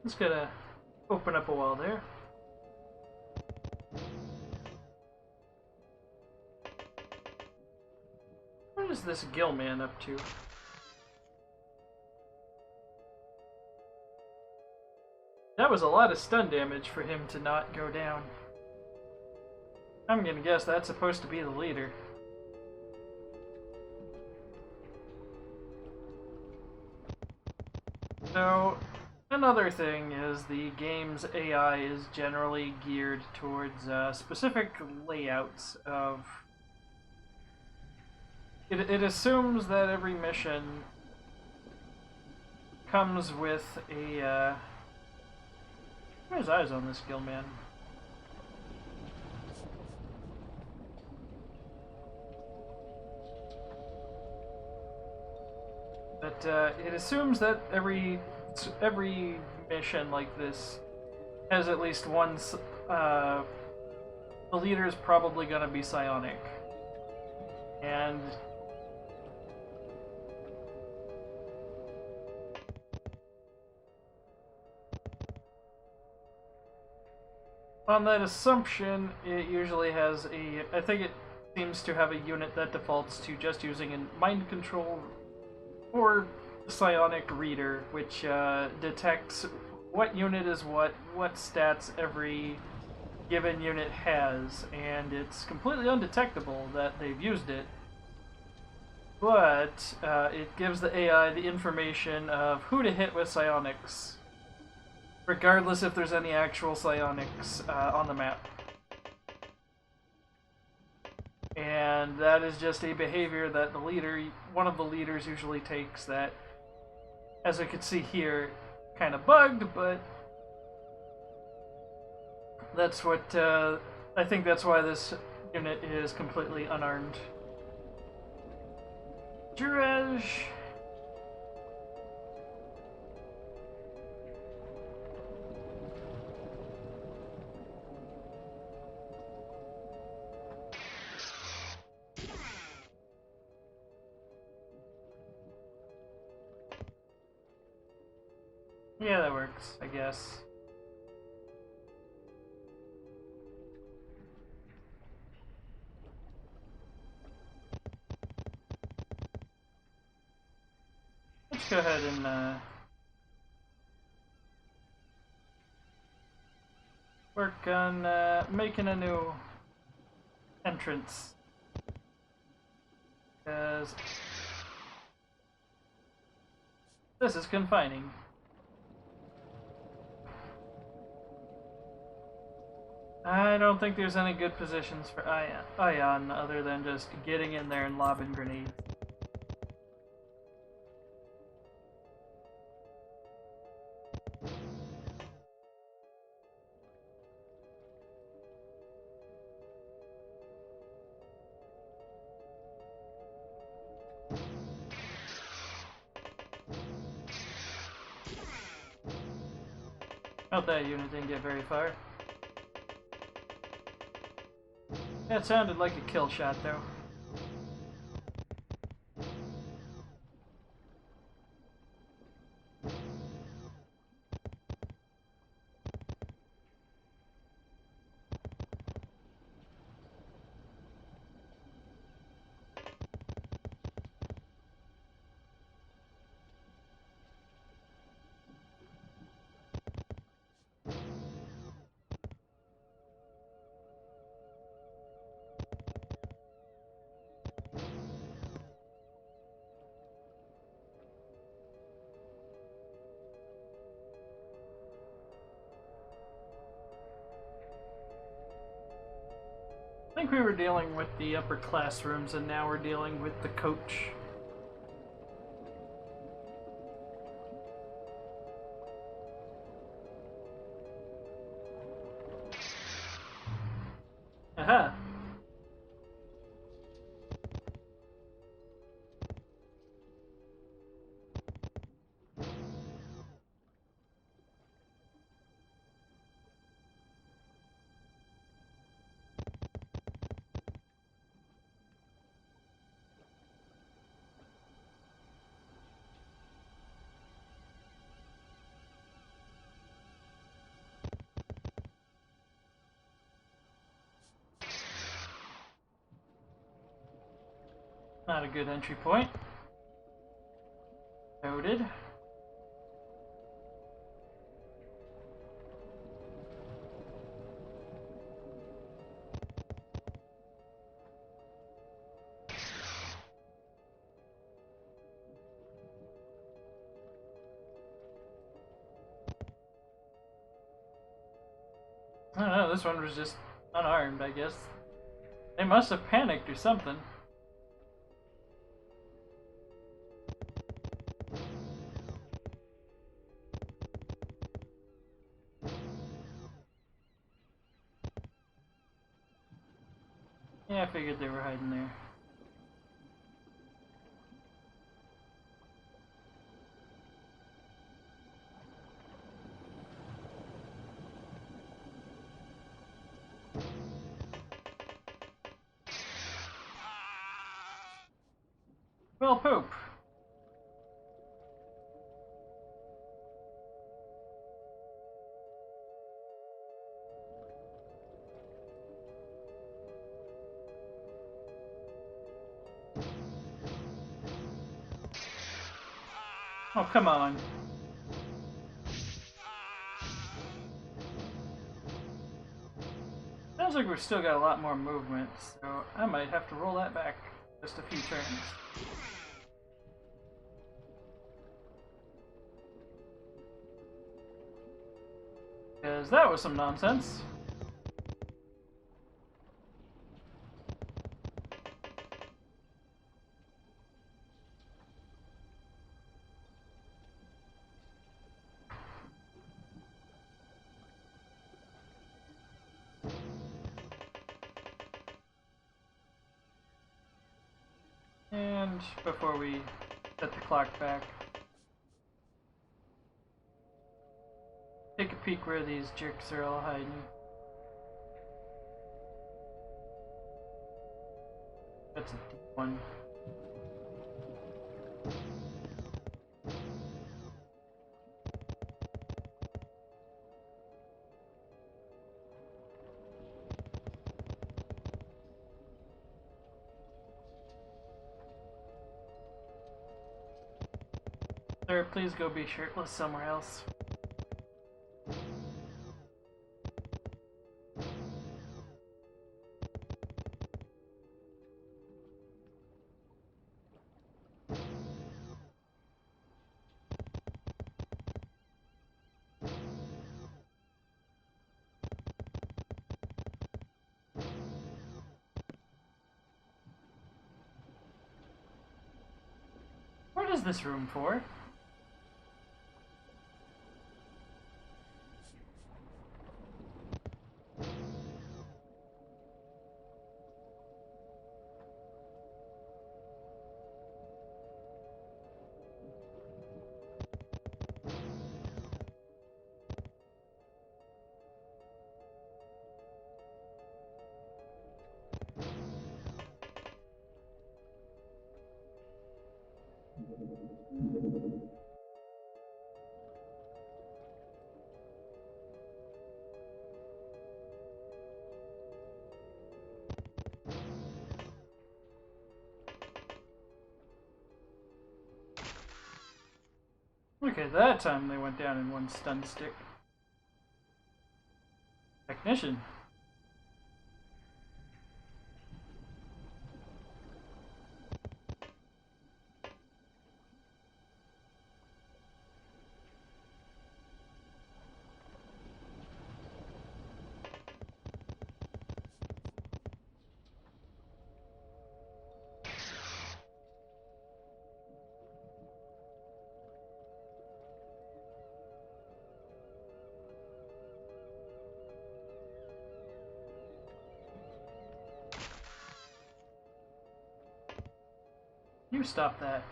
Just gonna open up a wall there. What is this Gill man up to? That was a lot of stun damage for him to not go down. I'm gonna guess that's supposed to be the leader. So, another thing is the game's AI is generally geared towards specific layouts of... It assumes that every mission comes with a... Where's eyes on this Gill man? But it assumes that every mission like this has at least one. The leader is probably going to be psionic, and on that assumption, it usually has a. I think it seems to have a unit that defaults to just using a mind control or psionic reader, which detects what unit is what stats every given unit has, and it's completely undetectable that they've used it. but it gives the AI the information of who to hit with psionics, regardless if there's any actual psionics on the map. And that is just a behavior that the leader, one of the leaders usually takes that, as we can see here, kind of bugged, but that's what, I think that's why this unit is completely unarmed. Jurej. Yeah, that works, I guess. Let's go ahead and work on making a new entrance. Because this is confining. I don't think there's any good positions for Ion other than just getting in there and lobbing grenades. Oh, that unit didn't get very far. That sounded like a kill shot, though. I think we were dealing with the upper classrooms, and now we're dealing with the coach. Aha! Not a good entry point. Noted. I don't know, this one was just unarmed, I guess. They must have panicked or something. Yeah, I figured they were hiding there. Well, poop. Oh, come on. Sounds like we've still got a lot more movement, so I might have to roll that back just a few turns. Because that was some nonsense. And before we set the clock back, take a peek where these jerks are all hiding. That's a deep one. Sir, please go be shirtless somewhere else. What is this room for? Okay, that time they went down in one stun stick. Technician. You stop that.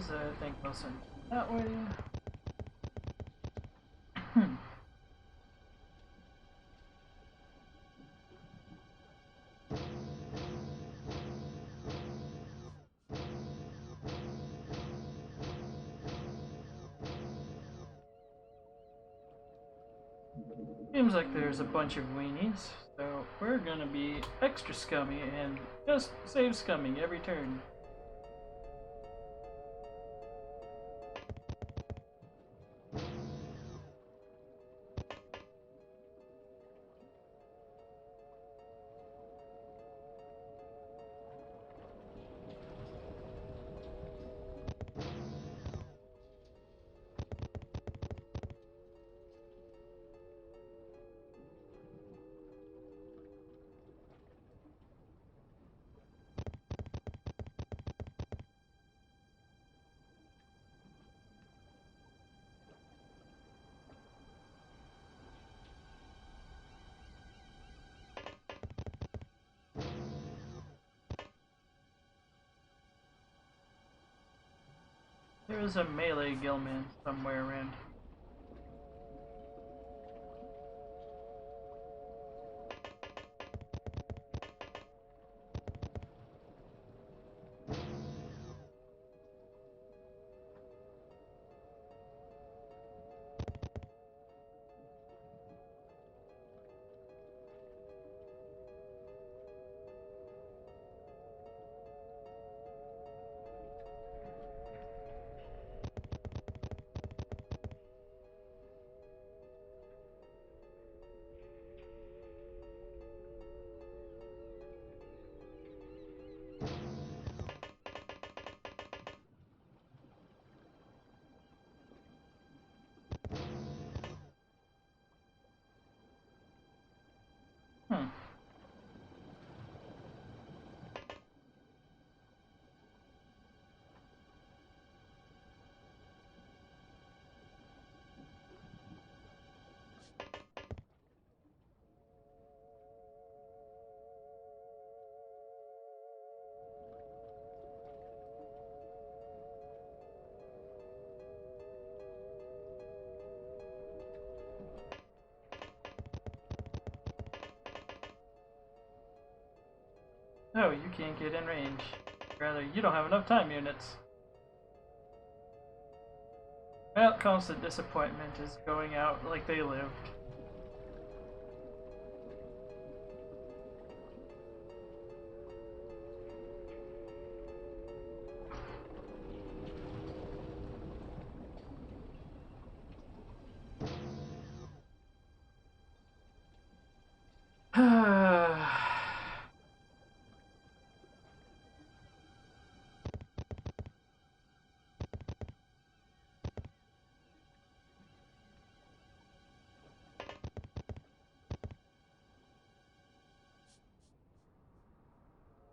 stairs. I think I'll send that way. Seems like there's a bunch of weenies, so we're gonna be extra scummy and just save scumming every turn. There is a melee gillman somewhere around here. Hmm. Oh, you can't get in range. Rather, you don't have enough time units. Well, constant disappointment is going out like they lived.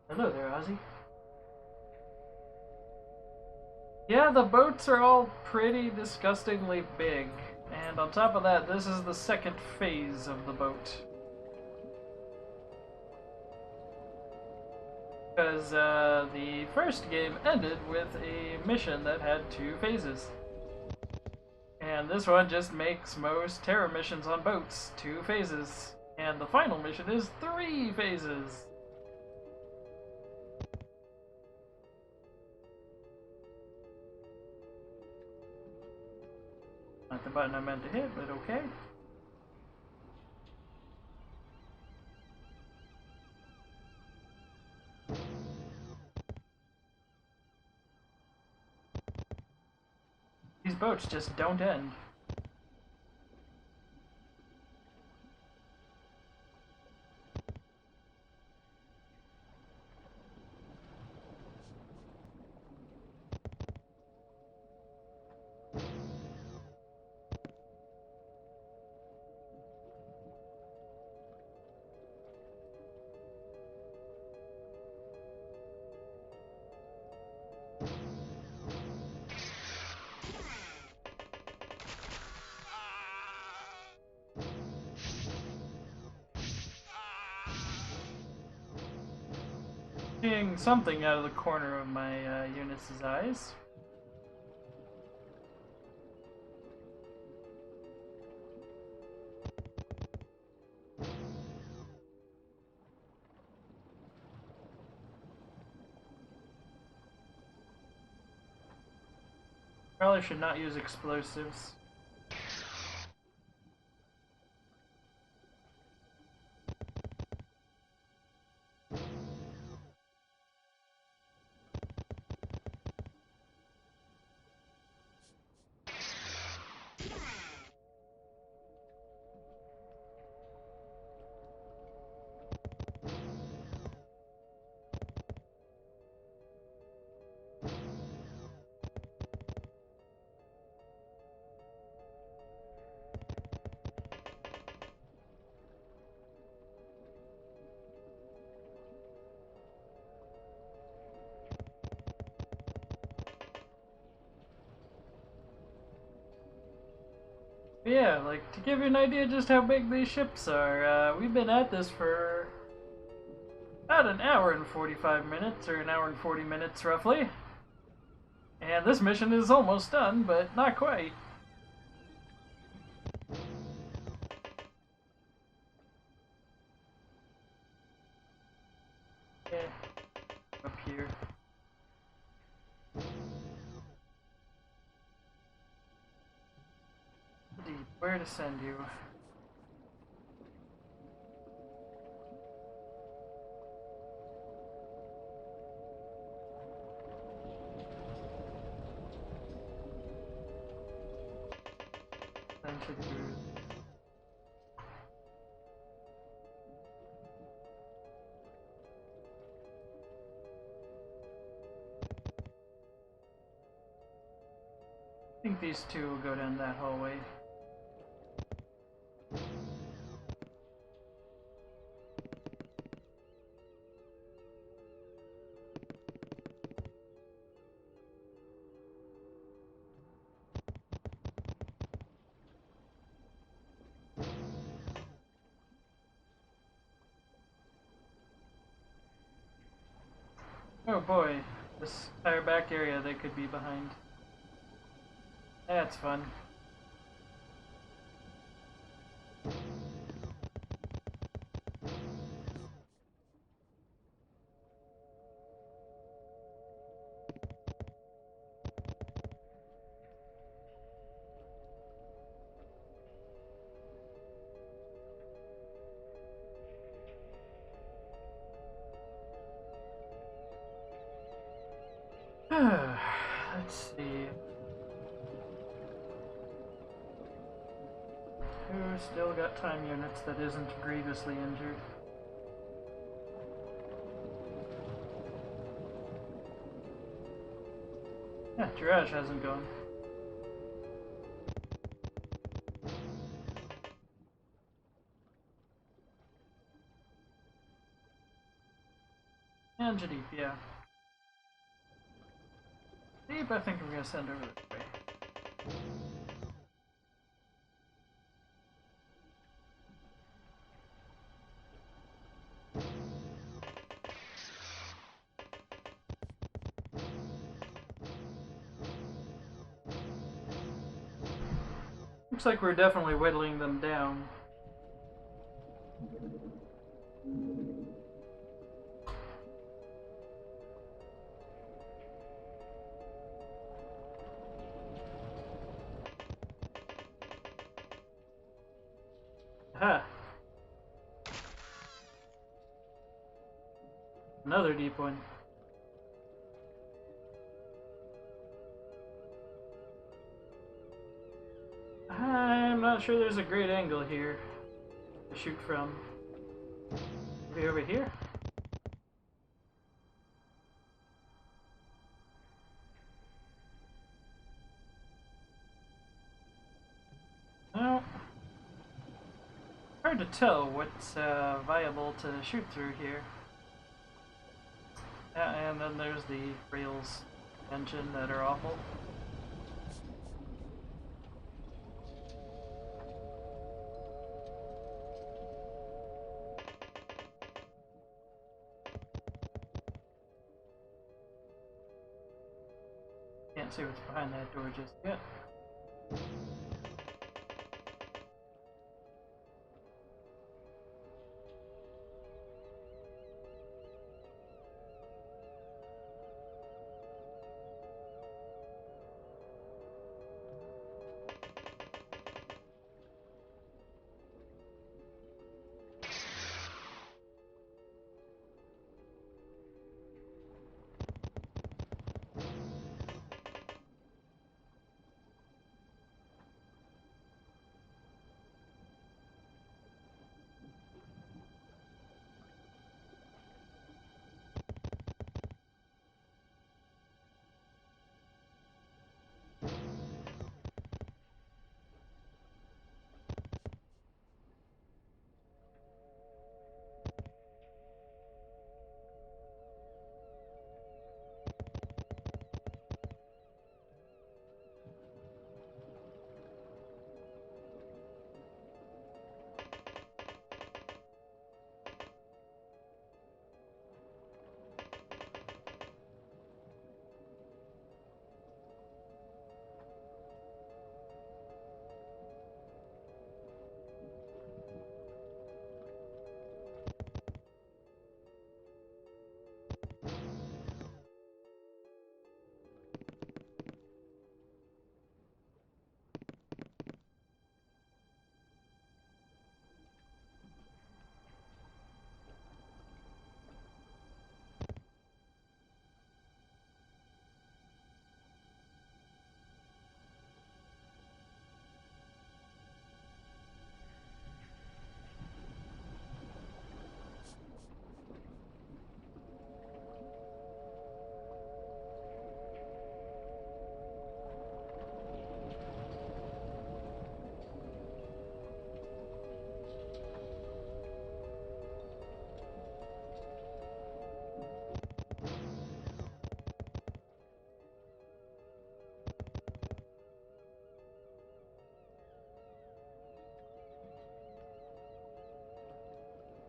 Hello there, Ozzy. Yeah, the boats are all pretty disgustingly big. And on top of that, this is the second phase of the boat. Because the first game ended with a mission that had 2 phases. And this one just makes most terror missions on boats 2 phases. And the final mission is 3 phases. Not the button I meant to hit, but okay. These boats just don't end. Seeing something out of the corner of my unit's eyes. Probably should not use explosives. Yeah, like, to give you an idea just how big these ships are, we've been at this for about an hour and 45 minutes, or an hour and 40 minutes roughly. And this mission is almost done, but not quite. Yeah, up here. Deep, where to send you? Send to the... I think these two will go down that hallway. Oh boy, this entire back area they could be behind. That's fun. Let's see. Who still got time units that isn't grievously injured? Yeah, Jiraj hasn't gone. And Jadip, yeah. Jadip, I think we're gonna send over this way. Looks like we're definitely whittling them down. Aha! Another deep one. I'm not sure there's a great angle here to shoot from. Maybe over here? No. Hard to tell what's viable to shoot through here. And then there's the rails engine that are awful. Can't see what's behind that door just yet.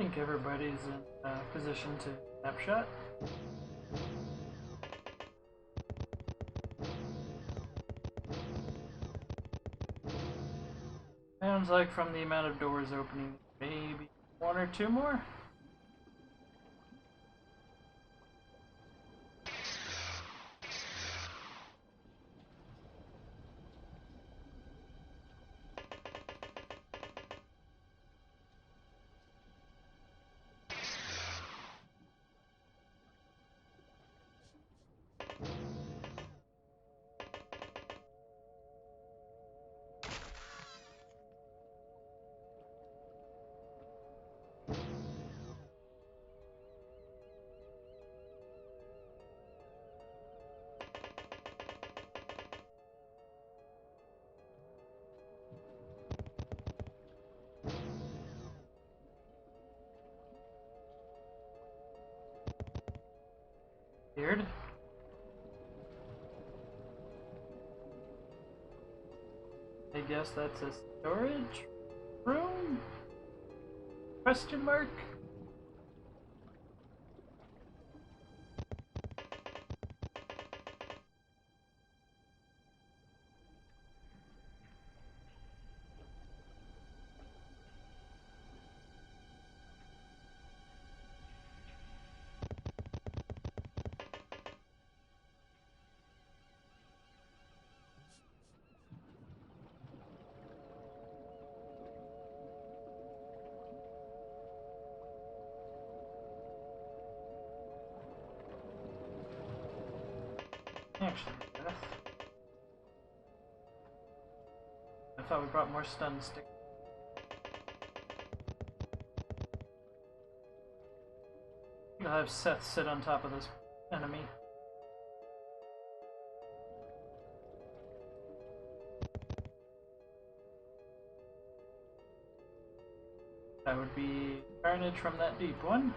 think everybody's in position to snapshot. Sounds like from the amount of doors opening, maybe one or two more. Weird. I guess that's a storage room? Question mark? Actually, Beth. I thought we brought more stun sticks. I'll have Seth sit on top of this enemy. That would be Carnage from that deep one.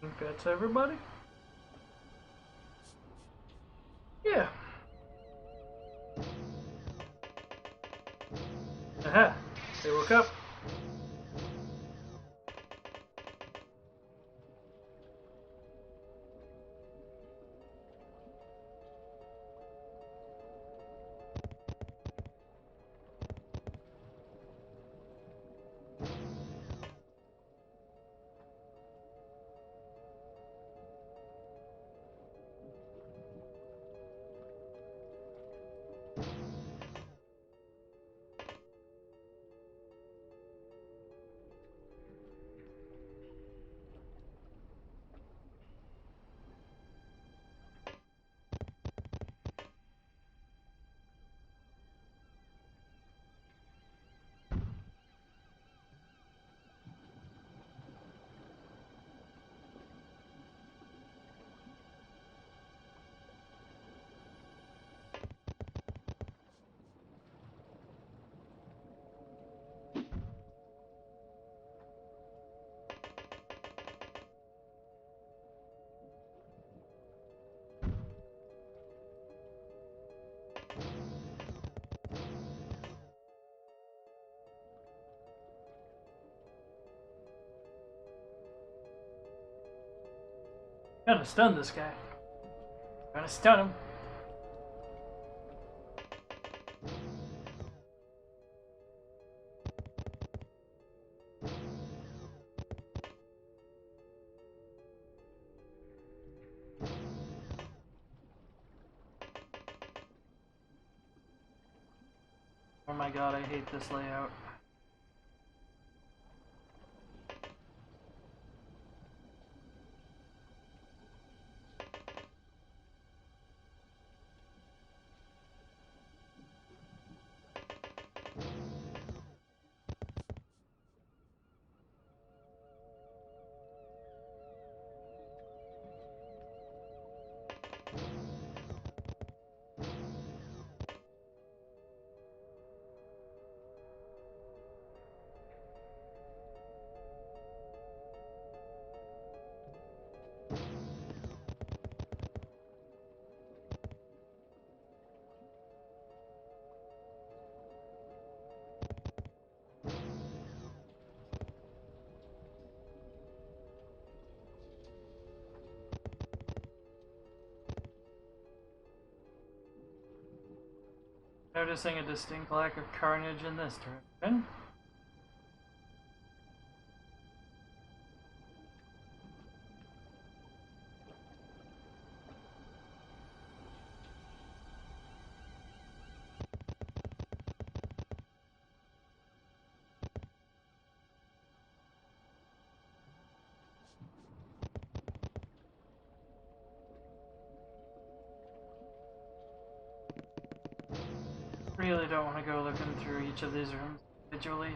I think that's everybody. Yeah. Aha! They woke up. Gonna stun this guy. Gonna stun him. Oh my god, I hate this layout. Noticing a distinct lack of carnage in this direction. Really don't want to go looking through each of these rooms individually.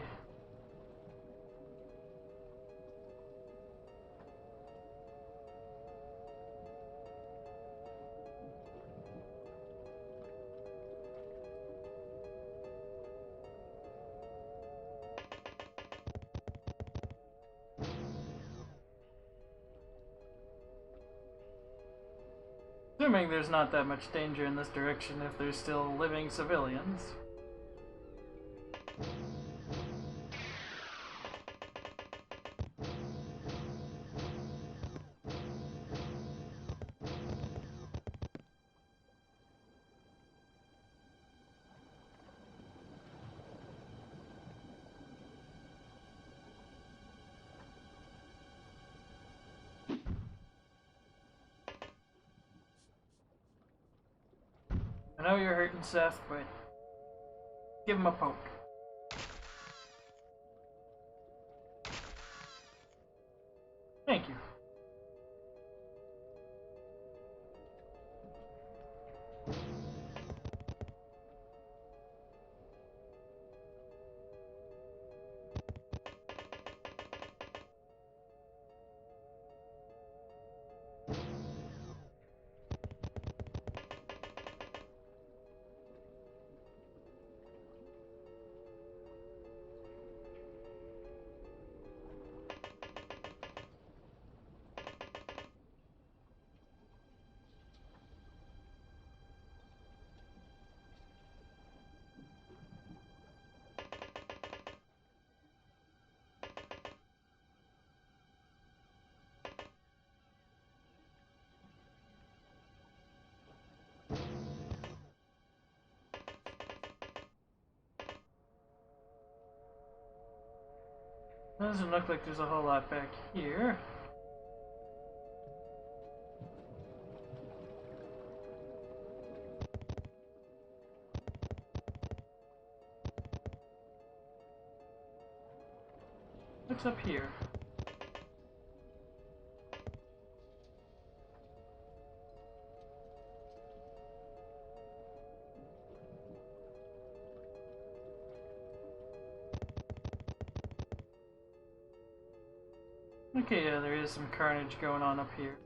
Assuming there's not that much danger in this direction if there's still living civilians. I know you're hurting Seth, but give him a poke. Thank you. Doesn't look like there's a whole lot back here. What's up here? Okay, yeah, there is some carnage going on up here.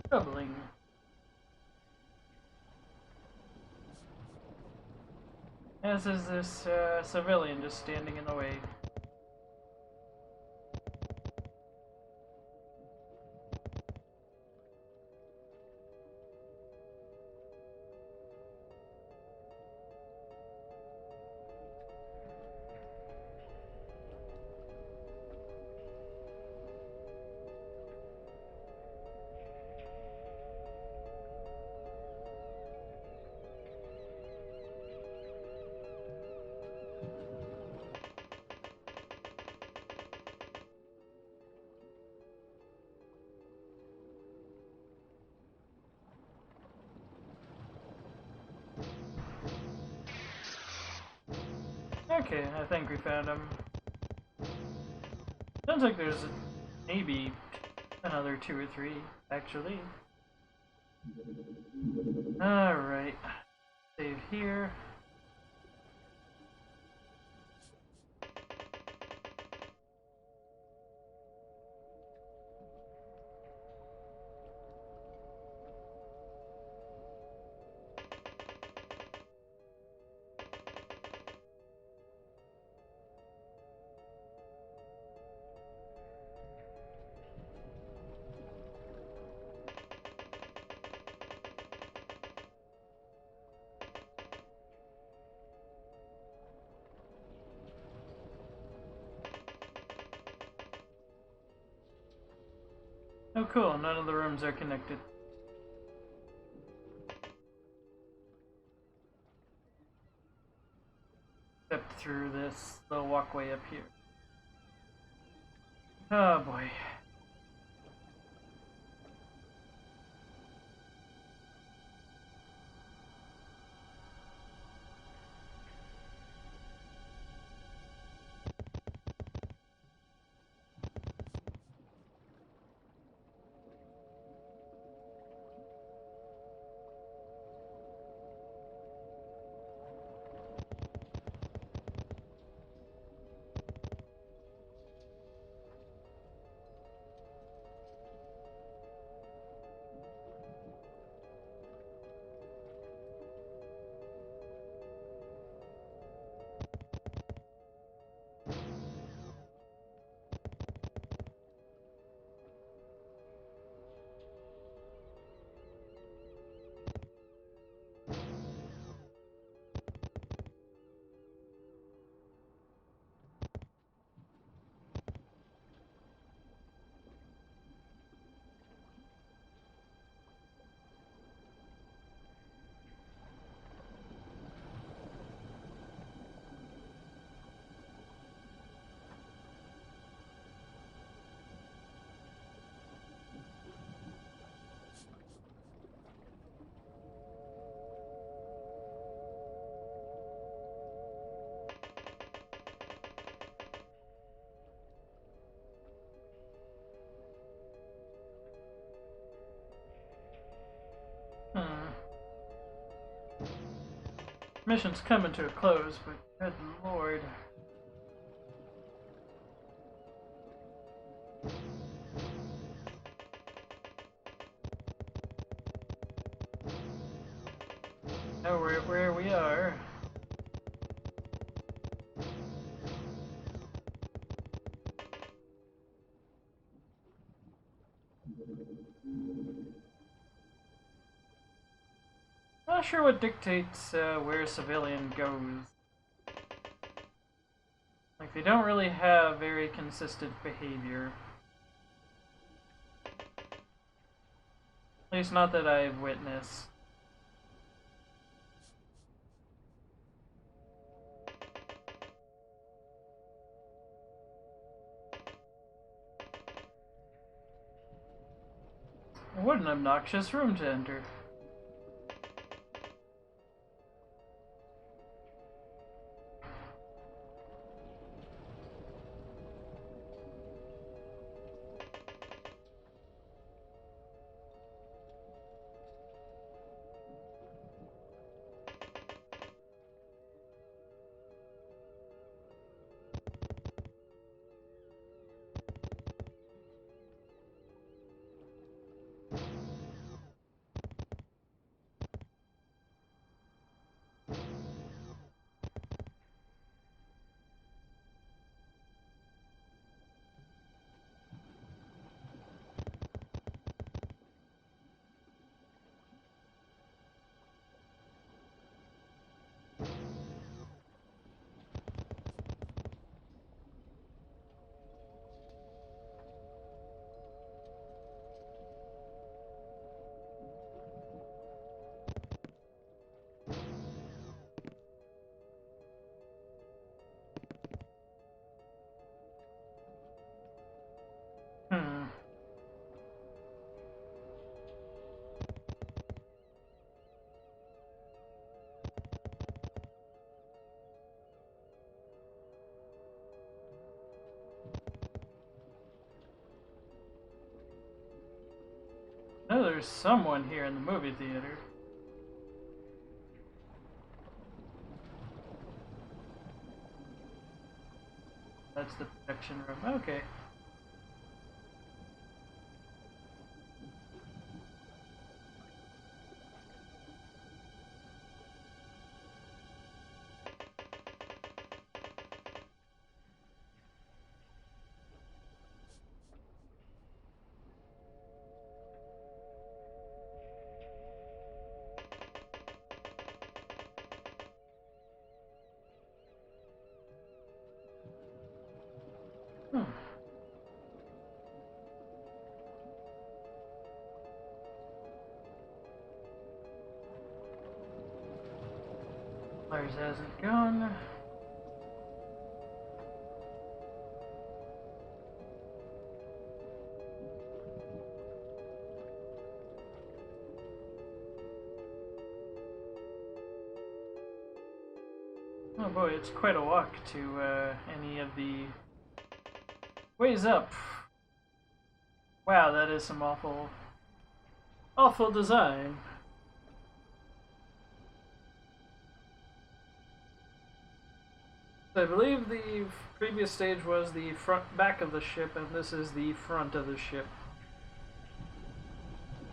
Troubling. As is this civilian just standing in the way. Okay, I think we found him. Sounds like there's maybe another 2 or 3, actually. Alright. Save here. Oh cool, none of the rooms are connected. Except through this little walkway up here. Oh boy. Mission's coming to a close, but good lord. Know where we are. Not sure what dictates where a civilian goes. Like, they don't really have very consistent behavior. At least not that I've witnessed. What an obnoxious room to enter. there's someone here in the movie theater. That's the projection room. Okay. Lars hasn't gone. Oh boy, it's quite a walk to any of the ways up. Wow, that is some awful design. I believe the previous stage was the back of the ship, and this is the front of the ship.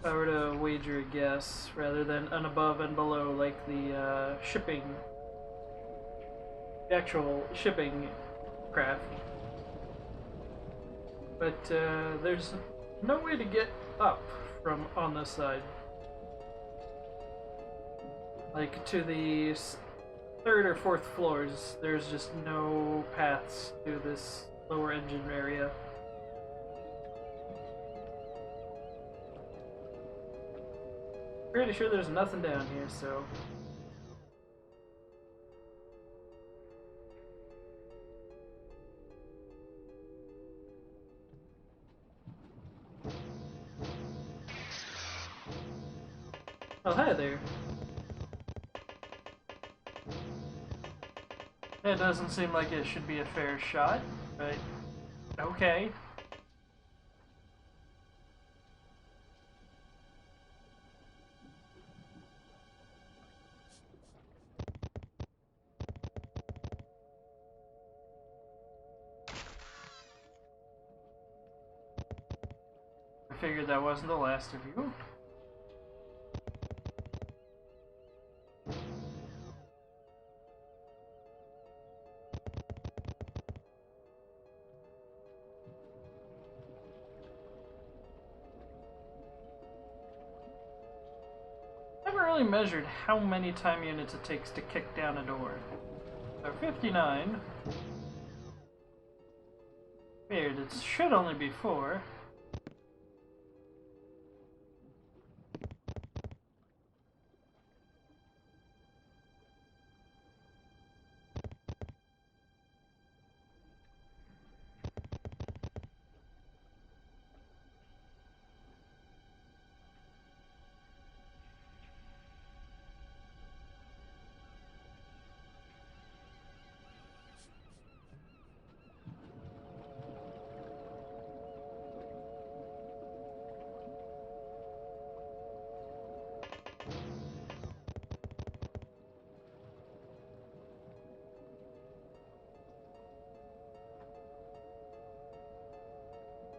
If I were to wager a guess, rather than an above and below like the actual shipping craft. But there's no way to get up from on this side. Like to the third or fourth floors, there's just no paths to this lower engine area. Pretty sure there's nothing down here, so... Oh, hi there. It doesn't seem like it should be a fair shot, but okay. I figured that wasn't the last of you. Measured how many time units it takes to kick down a door. So 59. Weird, it should only be 4.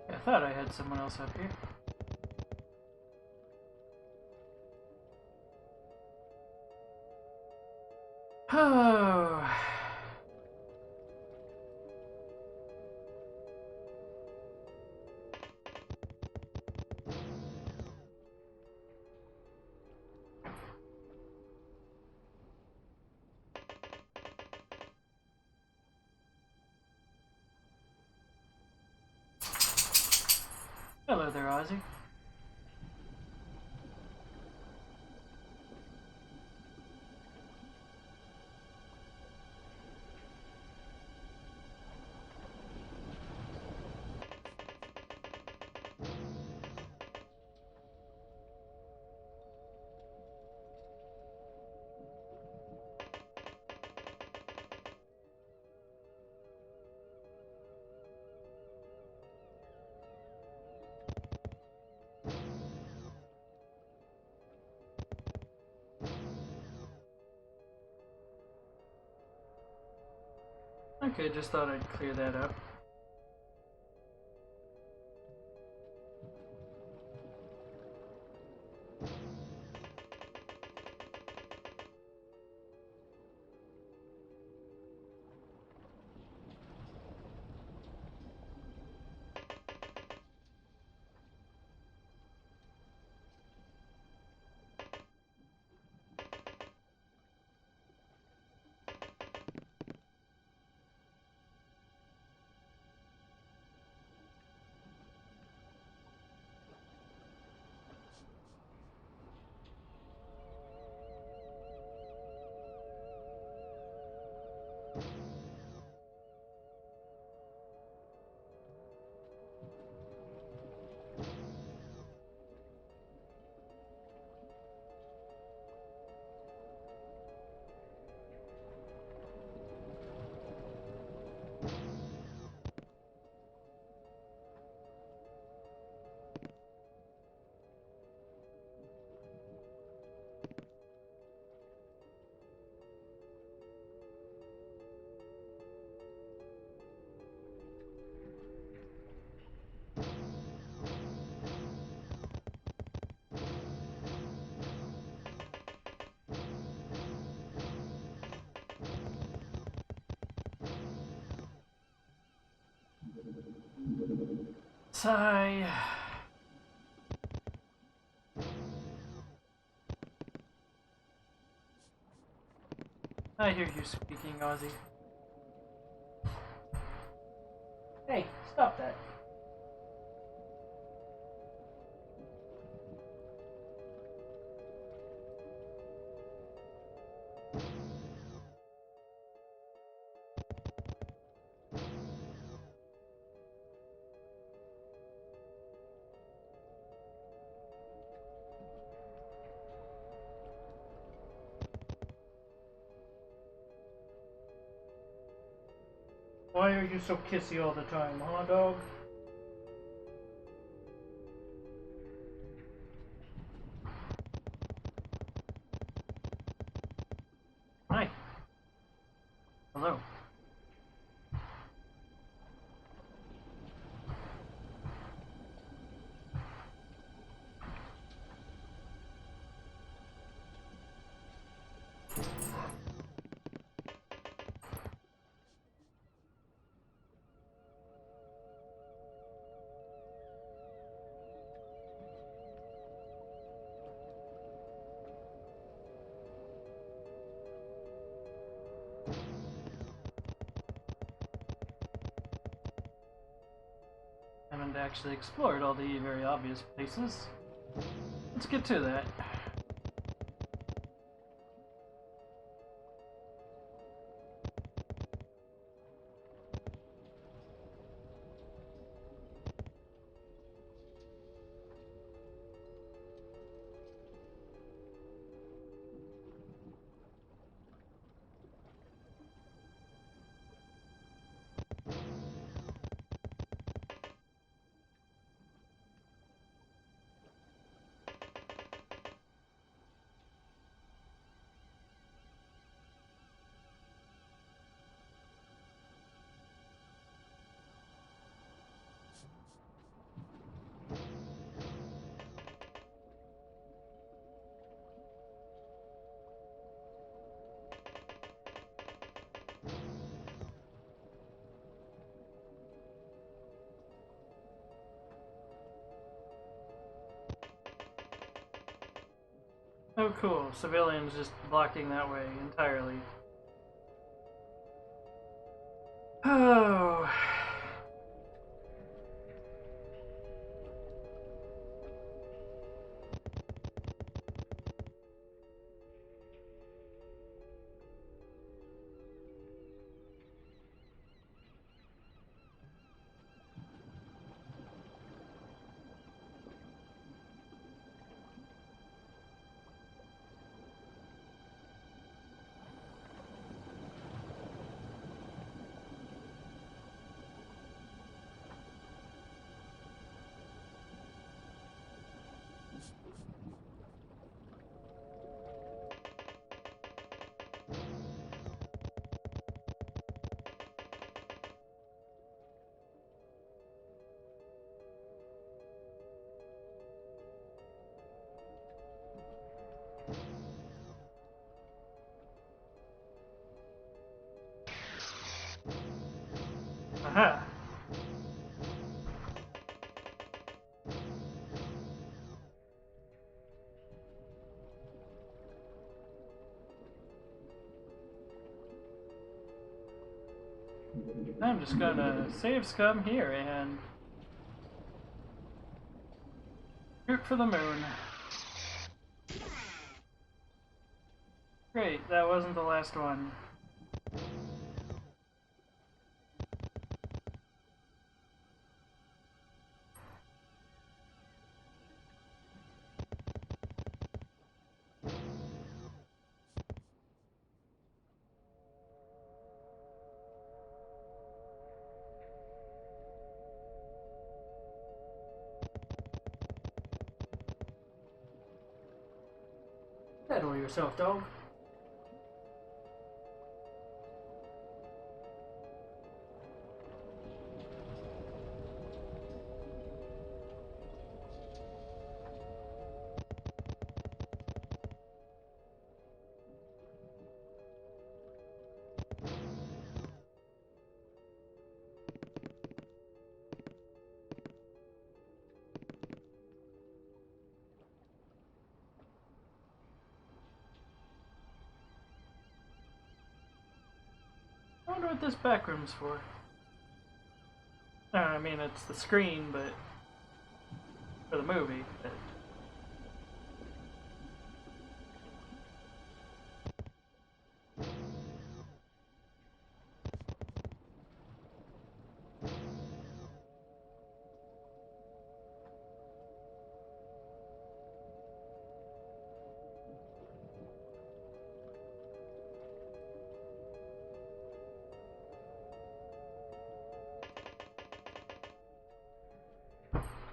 I thought I had someone else up here. Oh. Hello there, Ozzy. Okay, just thought I'd clear that up. Sigh. I hear you speaking, Ozzy. Hey, stop that. Why are you so kissy all the time, huh, dog? Hi. Hello. Haven't actually explored all the very obvious places. Let's get to that. Oh, cool. Civilians just blocking that way entirely. Oh. Aha! I'm just gonna save scum here and shoot for the moon. Great, that wasn't the last one. Settle yourself, dog. I wonder what this back room's for. I mean, it's the screen, but for the movie. But...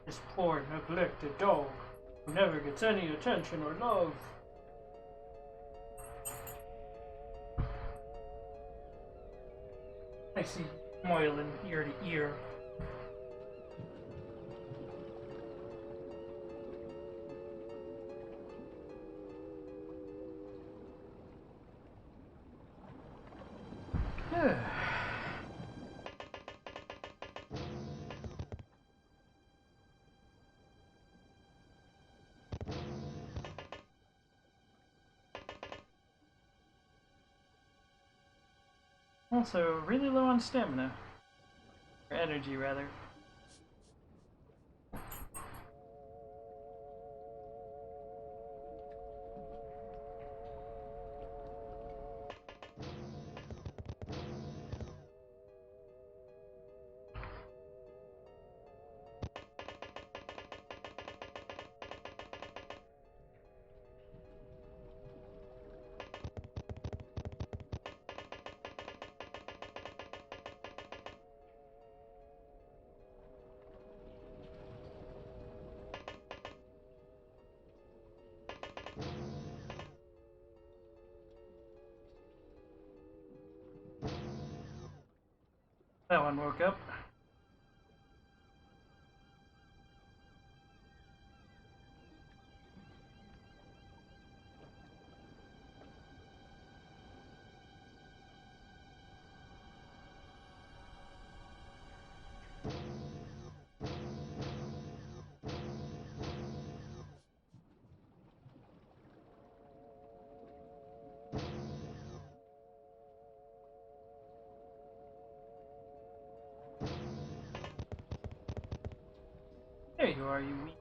This poor, neglected dog who never gets any attention or love. I see smiling ear to ear. Also, really low on stamina. Or energy, rather. That one woke up. There you are, you weak.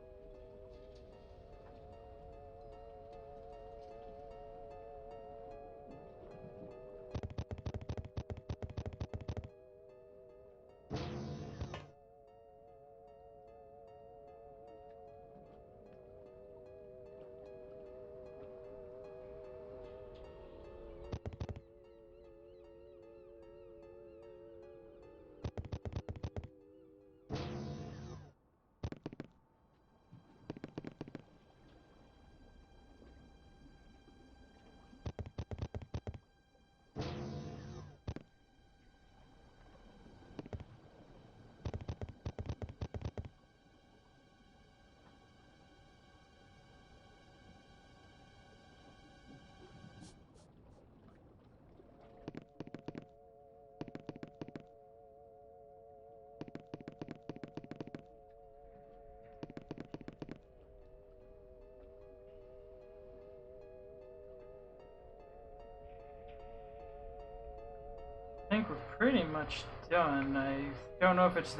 think we're pretty much done. I don't know if it's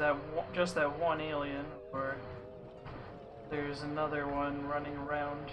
just that one alien, or there's another one running around.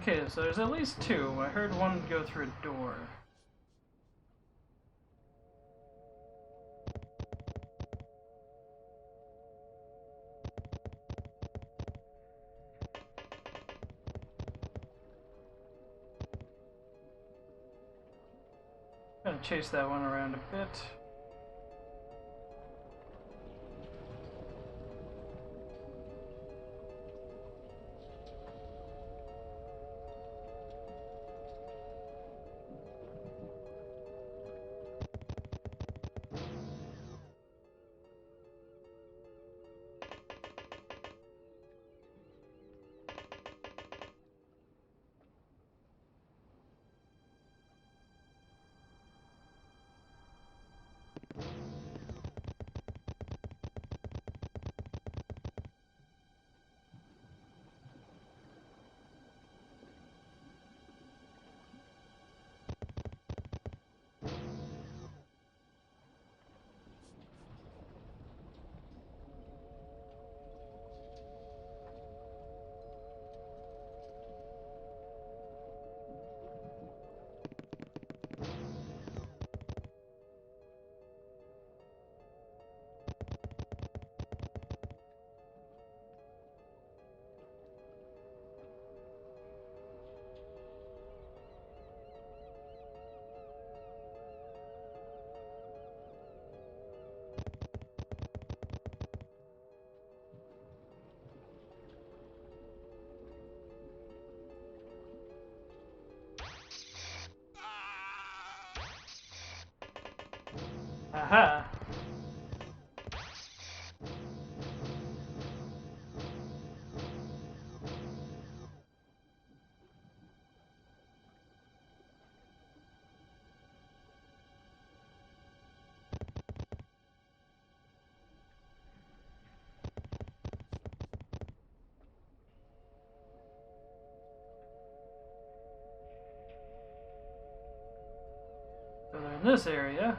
Okay, so there's at least two. I heard one go through a door. Gonna chase that one around a bit. Aha! So they're in this area.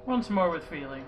Once more with feeling.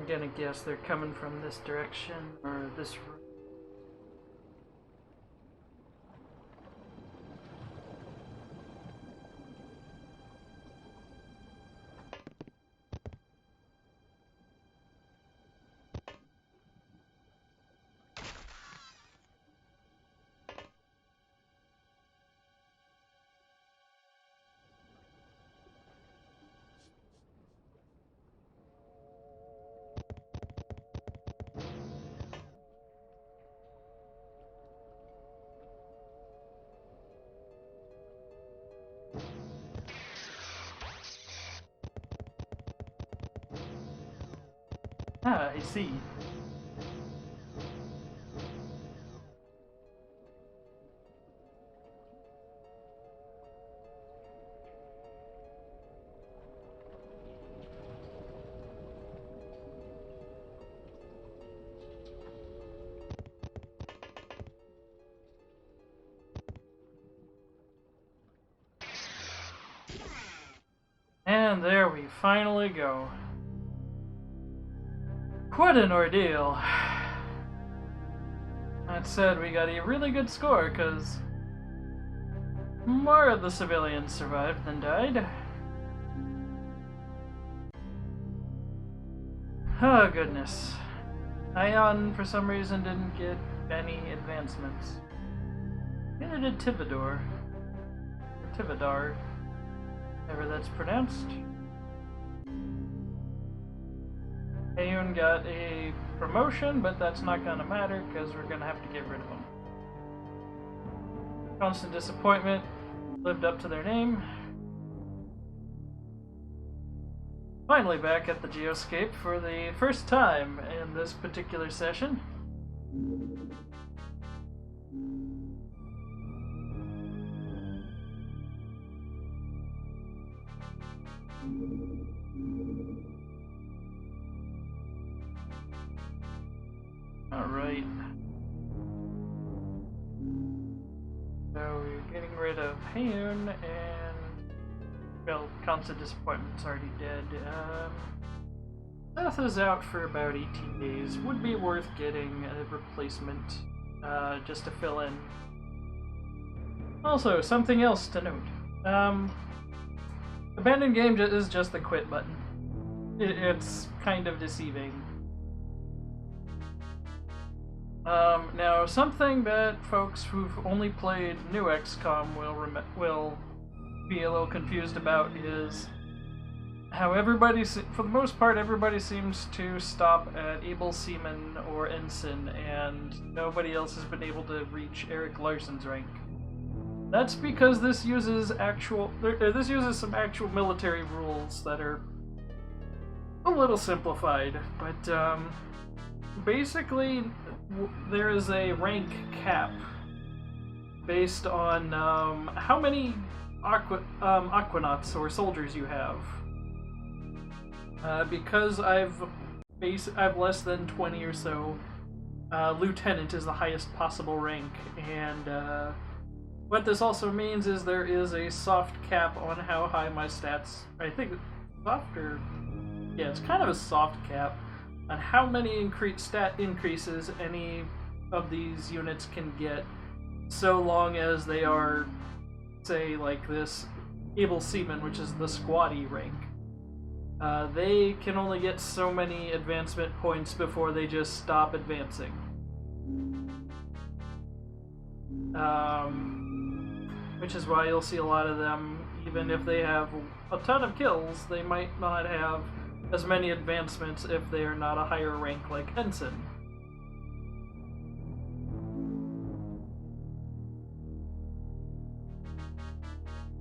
gonna guess they're coming from this direction or this room. Ah, I see. And there we finally go. What an ordeal. That said, we got a really good score, because more of the civilians survived than died. Oh goodness. Ion, for some reason, didn't get any advancements. Neither did Tivador. Or Tivadar, however that's pronounced. Ayun got a promotion, but that's not gonna matter because we're gonna have to get rid of him. Constant Disappointment lived up to their name. Finally back at the Geoscape for the first time in this particular session. Alright. So we're getting rid of Hayun and... well, Constant Disappointment's already dead. Seth is out for about 18 days. Would be worth getting a replacement, just to fill in. Also, something else to note. Abandoned game is just the quit button. It's kind of deceiving. Now, something that folks who've only played new XCOM will be a little confused about is how everybody, for the most part, everybody seems to stop at Able Seaman or Ensign, and nobody else has been able to reach Eric Larson's rank. That's because this uses some actual military rules that are a little simplified, but basically there is a rank cap based on how many Aquanauts or soldiers you have. Because I've less than 20 or so, Lieutenant is the highest possible rank, and what this also means is there is a soft cap on how high my stats. I think soft or yeah, it's kind of a soft cap on how many stat increases any of these units can get, so long as they are, say, like this Able Seaman, which is the squatty rank. They can only get so many advancement points before they just stop advancing. Which is why you'll see a lot of them, even if they have a ton of kills, they might not have as many advancements if they are not a higher rank like Ensign.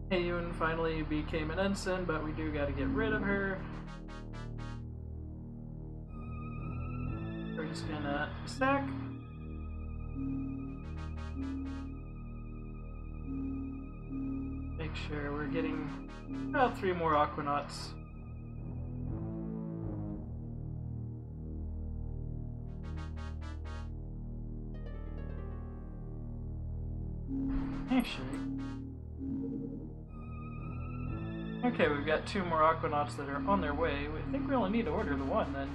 Ayun finally became an Ensign, but we do gotta get rid of her. We're just gonna stack. Make sure we're getting about 3 more Aquanauts. Actually, okay, we've got 2 more Aquanauts that are on their way. I think we only need to order the one then.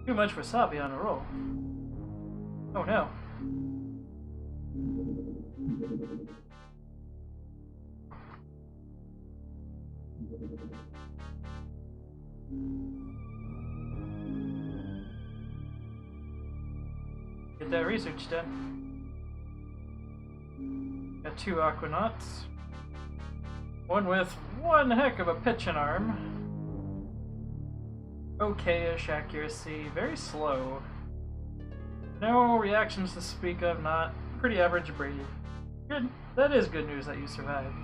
Too much wasabi on a roll. Oh no. Get that research done. Got 2 Aquanauts. One with one heck of a pitching arm. Okay-ish accuracy, very slow. No reactions to speak of, not pretty average brave. Good. That is good news that you survived.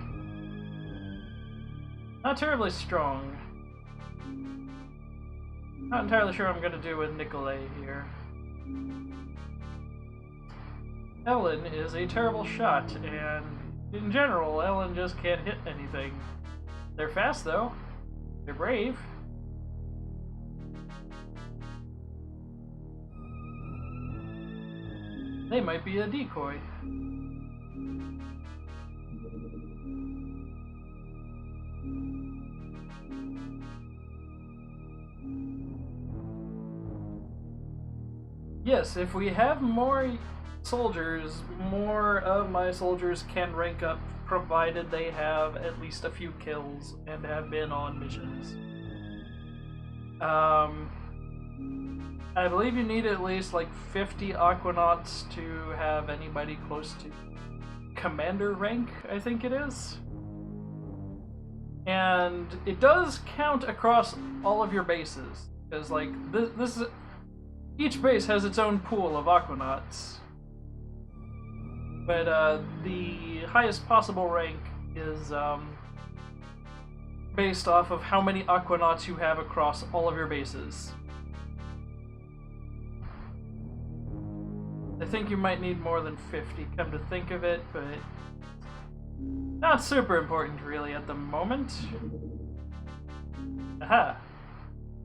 Not terribly strong. Not entirely sure what I'm gonna do with Nicolay here. Ellen is a terrible shot, and in general, Ellen just can't hit anything. They're fast though. They're brave. They might be a decoy. Yes, if we have more soldiers, more of my soldiers can rank up, provided they have at least a few kills and have been on missions. I believe you need at least like 50 Aquanauts to have anybody close to commander rank, I think it is. And it does count across all of your bases, because like this is, each base has its own pool of Aquanauts. But the highest possible rank is based off of how many Aquanauts you have across all of your bases. I think you might need more than 50, come to think of it, but not super important really at the moment. Aha!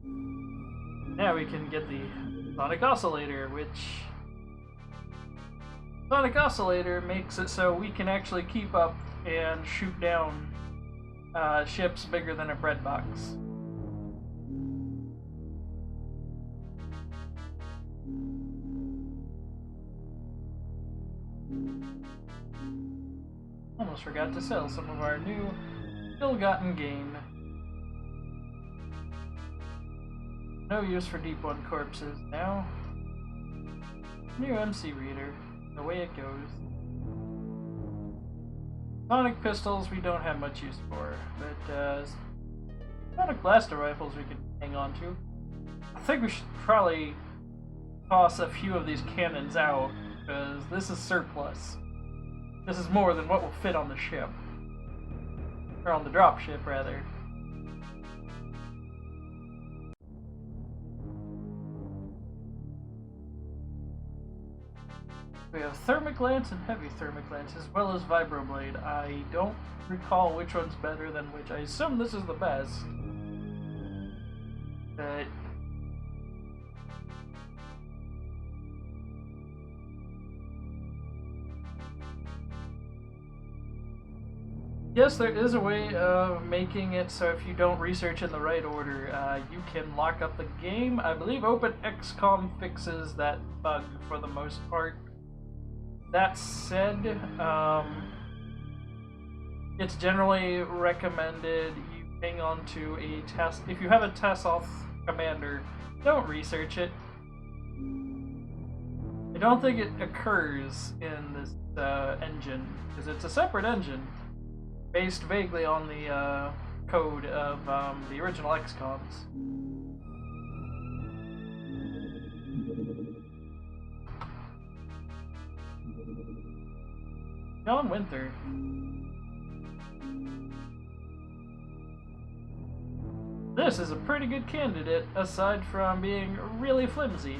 Now we can get the Sonic Oscillator, which Sonic Oscillator makes it so we can actually keep up and shoot down ships bigger than a bread box. Almost forgot to sell some of our new ill-gotten gain. No use for Deep One corpses now. New MC Reader. Away it goes. Sonic pistols we don't have much use for, but Sonic blaster rifles we can hang on to. I think we should probably toss a few of these cannons out, because this is surplus. This is more than what will fit on the ship. Or on the dropship, rather. We have Thermic Lance and Heavy Thermic Lance, as well as Vibroblade. I don't recall which one's better than which. I assume this is the best. But yes, there is a way of making it so if you don't research in the right order, you can lock up the game. I believe OpenXCOM fixes that bug for the most part. That said, it's generally recommended you hang on to a test. If you have a Tassoth commander, don't research it. I don't think it occurs in this engine, because it's a separate engine based vaguely on the code of the original XCOMs. John Winther. This is a pretty good candidate, aside from being really flimsy.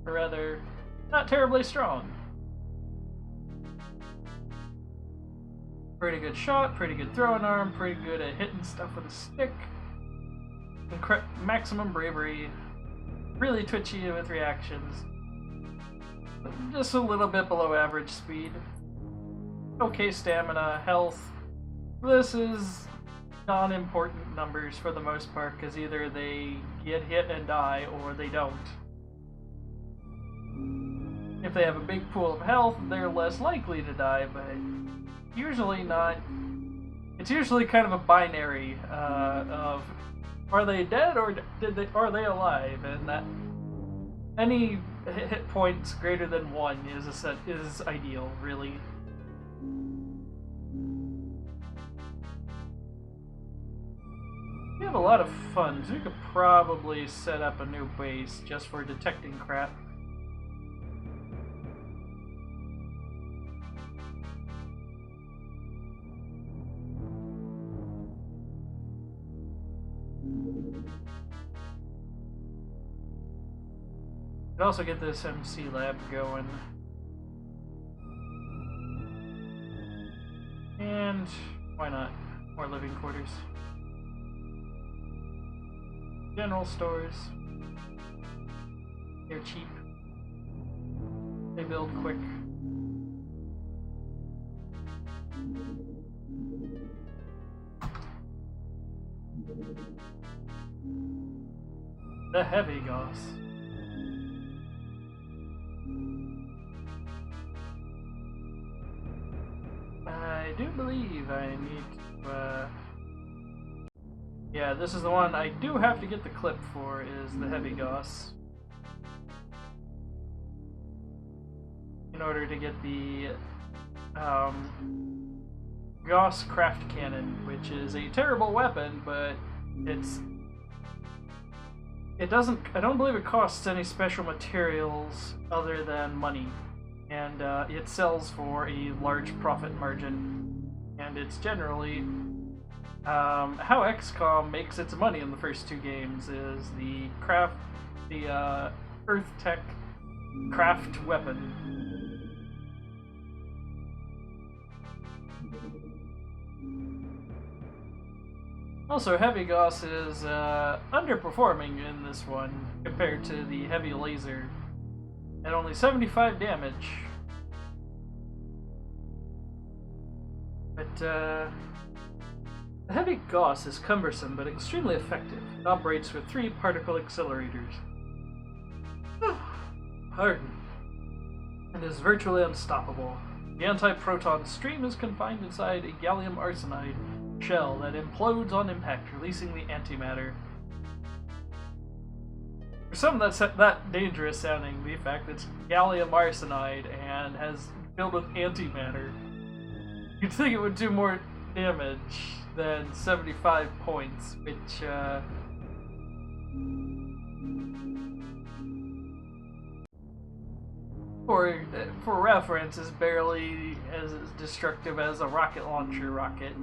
Or rather, not terribly strong. Pretty good shot, pretty good throwing arm, pretty good at hitting stuff with a stick. Maximum bravery. Really twitchy with reactions. Just a little bit below average speed. Okay stamina, health. This is non-important numbers for the most part, because either they get hit and die or they don't. they have a big pool of health, they're less likely to die, but usually not. It's usually kind of a binary of are they dead or are they alive, and that any hit points greater than 1 is ideal, really. We have a lot of funds. We could probably set up a new base just for detecting crap. Could also get this MC lab going. And why not? More living quarters. General stores. They're cheap. They build quick. The heavy Goss. I do believe I need to, yeah, this is the one I do have to get the clip for, is the heavy Goss. In order to get the, Goss craft cannon, which is a terrible weapon, but I don't believe it costs any special materials other than money. And it sells for a large profit margin, and it's generally how XCOM makes its money in the first 2 games is the Earth Tech craft weapon. Also, Heavy Goss is underperforming in this one compared to the Heavy Laser. At only 75 damage. But, the Heavy Goss is cumbersome but extremely effective. It operates with 3 particle accelerators. Pardon. And is virtually unstoppable. The anti-proton stream is confined inside a gallium arsenide shell that implodes on impact, releasing the antimatter. For some that's that dangerous sounding, the fact it's gallium arsenide and has filled with antimatter, you'd think it would do more damage than 75 points, which for reference is barely as destructive as a rocket launcher rocket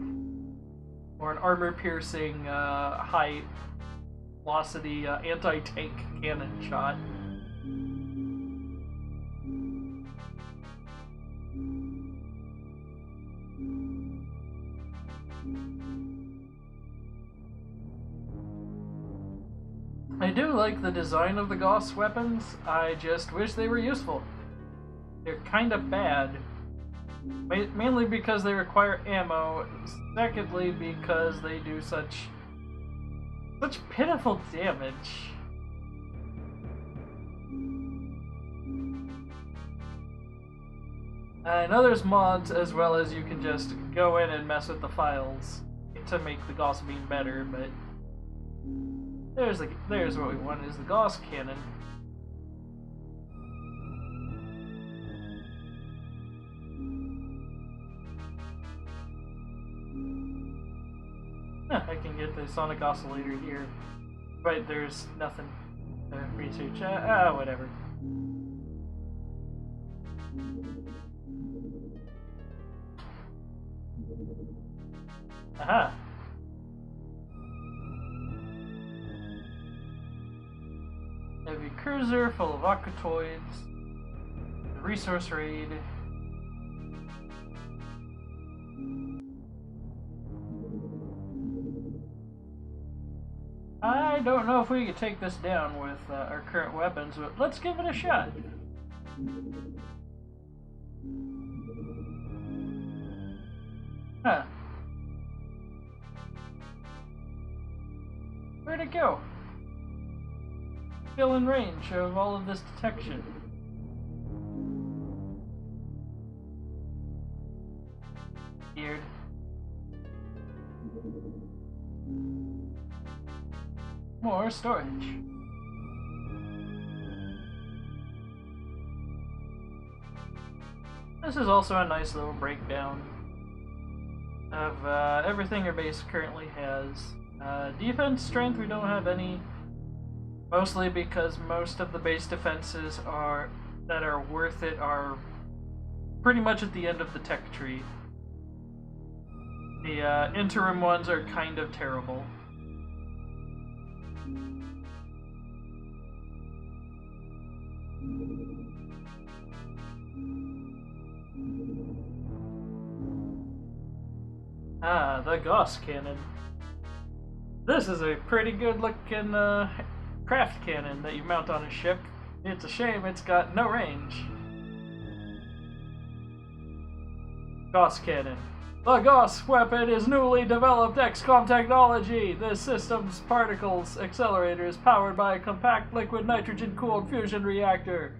or an armor-piercing high velocity anti-tank cannon shot. I do like the design of the Goss weapons, I just wish they were useful. They're kind of bad. Mainly because they require ammo, secondly because they do such pitiful damage. I know there's mods as well as you can just go in and mess with the files to make the Goss beam better, but there's what we want, is the Goss cannon. I can get the sonic oscillator here, but there's nothing to research. Whatever. Aha! Heavy cruiser full of Aquatoids. Resource raid. I don't know if we could take this down with our current weapons, but let's give it a shot. Huh. Where'd it go? Still in range of all of this detection. More storage. This is also a nice little breakdown of everything your base currently has. Defense strength, we don't have any, mostly because most of the base defenses that are worth it are pretty much at the end of the tech tree. The interim ones are kind of terrible. Ah, the Gauss cannon. This is a pretty good looking craft cannon that you mount on a ship. It's a shame it's got no range. Gauss cannon. The Gauss weapon is newly developed XCOM technology. This system's particles accelerator is powered by a compact liquid nitrogen cooled fusion reactor.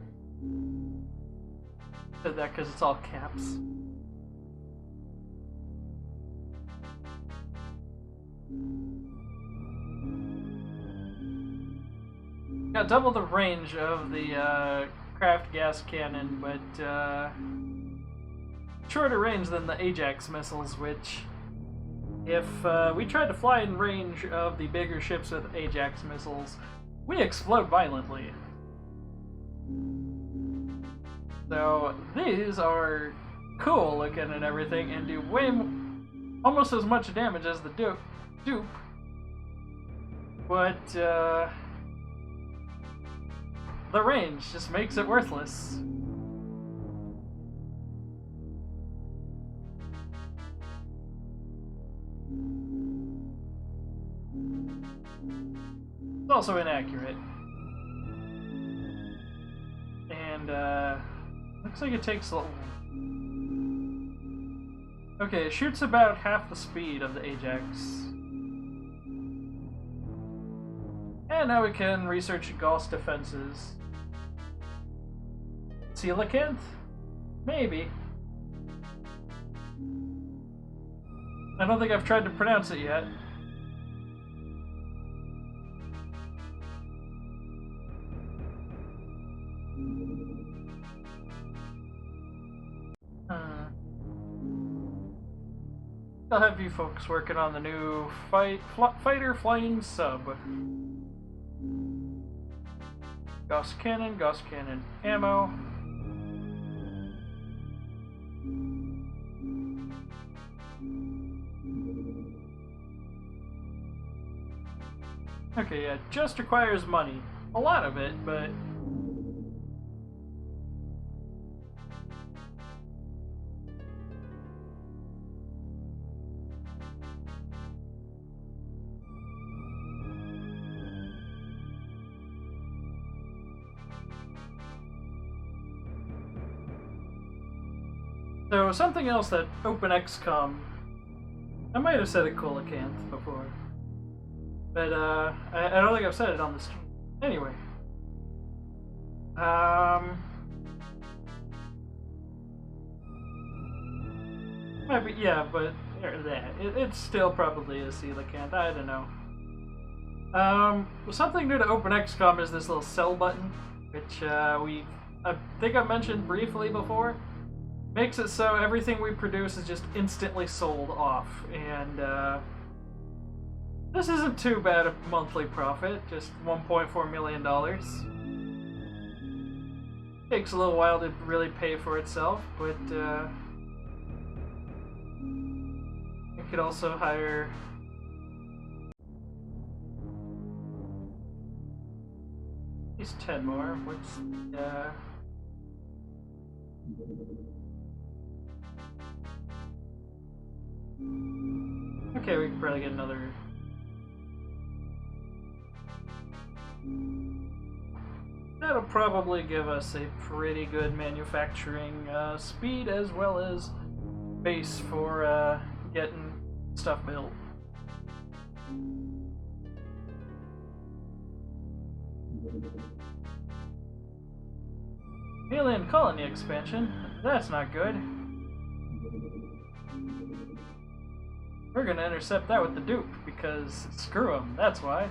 Said that because it's all caps. Got double the range of the craft gas cannon, but shorter range than the Ajax missiles, which, if we tried to fly in range of the bigger ships with Ajax missiles, we explode violently. So these are cool looking and everything, and do almost as much damage as the dupe, but the range just makes it worthless. It's also inaccurate. And, looks like it takes a... Okay, it shoots about half the speed of the Ajax. And now we can research Gauss defenses. Coelacanth? Maybe. I don't think I've tried to pronounce it yet. I'll have you folks working on the new fighter flying sub. Gauss cannon ammo. Okay, yeah, just requires money. A lot of it, but... So, something else that OpenXCom... I might have said it Coelacanth before. But, I don't think I've said it on the stream. Anyway. Yeah, but it's still probably a coelacanth. I don't know. Something new to OpenXCom is this little sell button, which I think I mentioned briefly before. Makes it so everything we produce is just instantly sold off, and this isn't too bad a monthly profit, just $1.4 million. Takes a little while to really pay for itself, but it could also hire at least 10 more. Okay, we can probably get another. That'll probably give us a pretty good manufacturing speed as well as base for getting stuff built. Alien colony expansion. That's not good. We're gonna intercept that with the dupe, because screw him, that's why.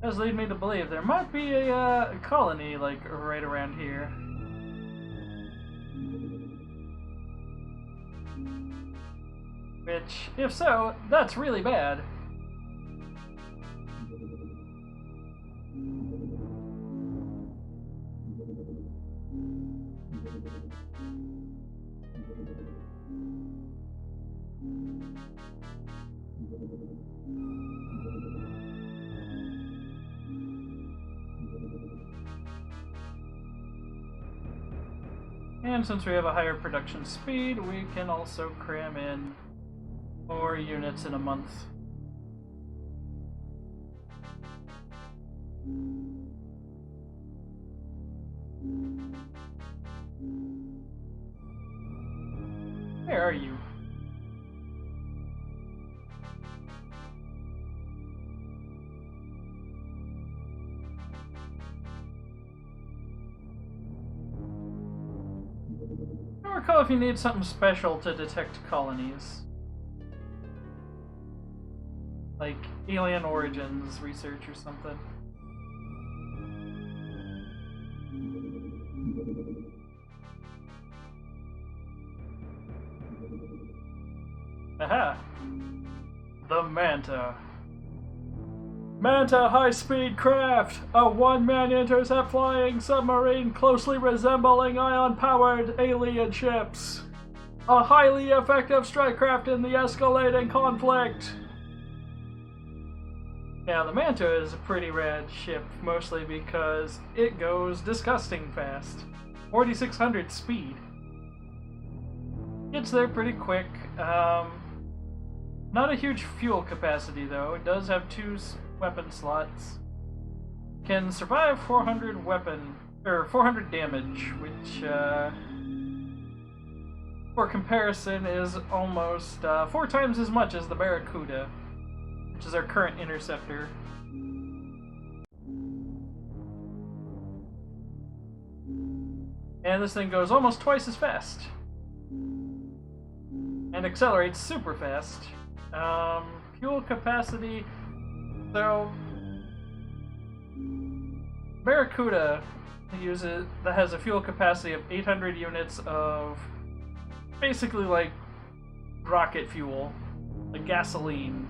Does lead me to believe there might be a colony, like, right around here. Which, if so, that's really bad. And since we have a higher production speed, we can also cram in more units in a month. Where are you? I don't recall if you need something special to detect colonies. Like alien origins research or something. Aha! The Manta. Manta high-speed craft! A one-man intercept flying submarine closely resembling ion-powered alien ships. A highly effective strike craft in the escalating conflict. Now, the Manta is a pretty rad ship, mostly because it goes disgusting fast. 4,600 speed. Gets there pretty quick. Not a huge fuel capacity, though. It does have 2 weapon slots. Can survive 400 damage, which, for comparison, is almost 4 times as much as the Barracuda, which is our current interceptor. And this thing goes almost twice as fast. And accelerates super fast. Fuel capacity. So, Barracuda that has a fuel capacity of 800 units of basically like rocket fuel, like gasoline.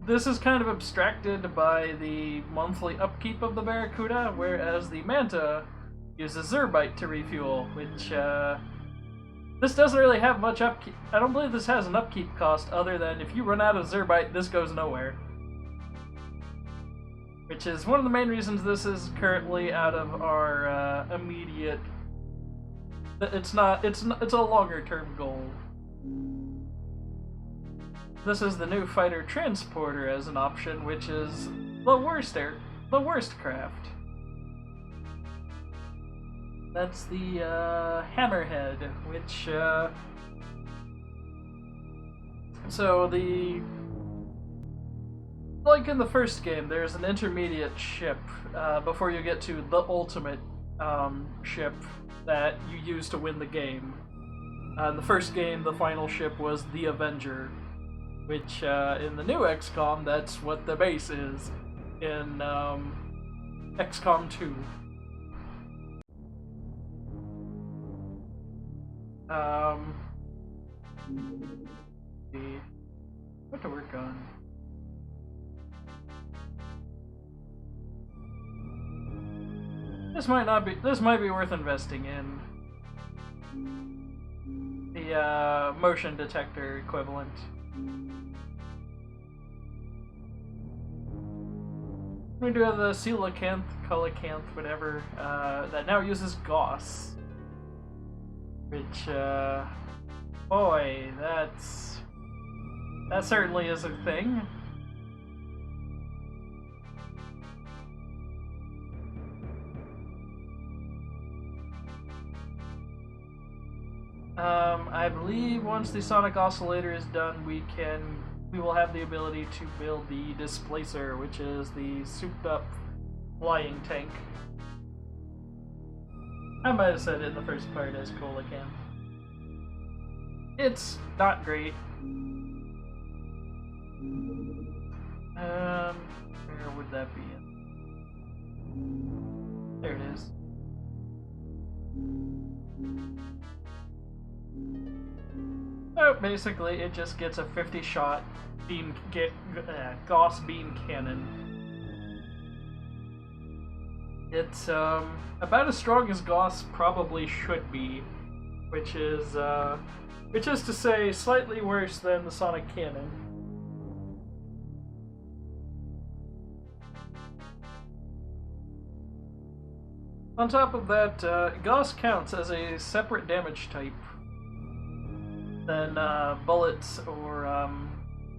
This is kind of abstracted by the monthly upkeep of the Barracuda, whereas the Manta uses Zerbite to refuel, which, this doesn't really have much upkeep. I don't believe this has an upkeep cost other than if you run out of Zerbite, this goes nowhere. Which is one of the main reasons this is currently out of our, immediate... It's a longer-term goal. This is the new fighter transporter as an option, which is the worst craft. That's the Hammerhead, which like in the first game, there's an intermediate ship before you get to the ultimate ship that you use to win the game. In the first game, the final ship was the Avenger, which in the new XCOM, that's what the base is in XCOM 2. What to work on? This might be worth investing in. The motion detector equivalent. We do have the coelacanth, whatever, that now uses Gauss. Which, boy, that certainly is a thing. I believe once the sonic oscillator is done, we we will have the ability to build the Displacer, which is the souped-up flying tank. I might have said it in the first part as Coelacanth. It's not great. Where would that be? There it is. So basically, it just gets a 50-shot Gauss beam cannon. It's about as strong as Gauss probably should be, which is to say, slightly worse than the Sonic Cannon. On top of that, Gauss counts as a separate damage type than bullets or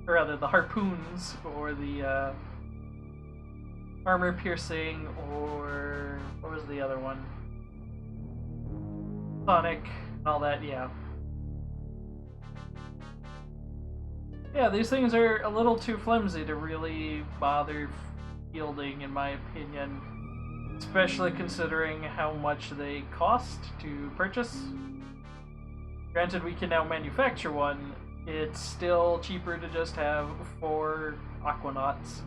rather the harpoons or the armor piercing, or what was the other one? Sonic and all that, yeah. Yeah, these things are a little too flimsy to really bother fielding, in my opinion. Especially considering how much they cost to purchase. Granted, we can now manufacture one. It's still cheaper to just have 4 Aquanauts.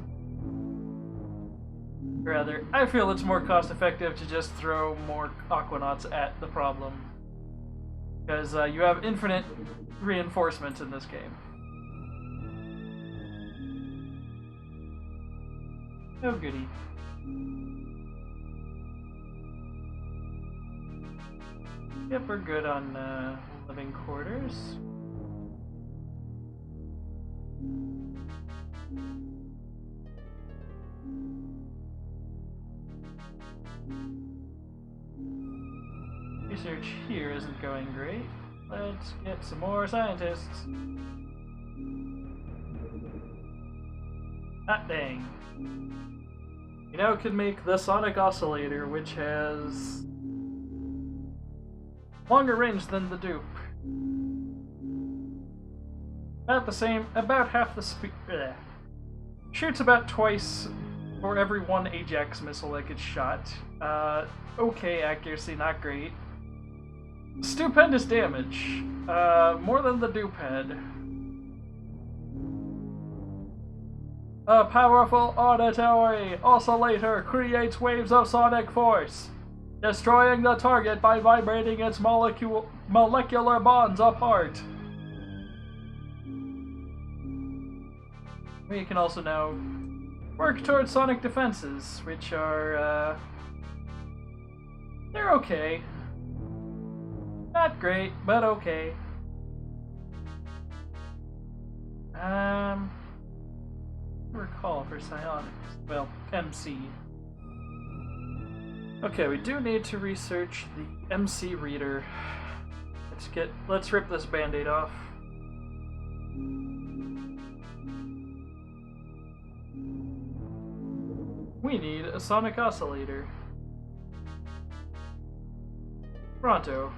Rather, I feel it's more cost effective to just throw more Aquanauts at the problem. Because you have infinite reinforcements in this game. Oh goody. Yep, we're good on living quarters. Research here isn't going great. Let's get some more scientists. Hot dang. We now can make the Sonic Oscillator, which has longer range than the dupe. About half the speed. Shoots about twice for every 1 Ajax missile that gets shot. Okay accuracy, not great. Stupendous damage. More than the dupe had. A powerful auditory oscillator creates waves of sonic force, destroying the target by vibrating its molecular bonds apart. We can also now work towards sonic defenses, which are, they're okay. Not great, but okay. Recall for psionics. Well, MC. Okay, we do need to research the MC reader. Let's rip this band-aid off. We need a sonic oscillator. Pronto.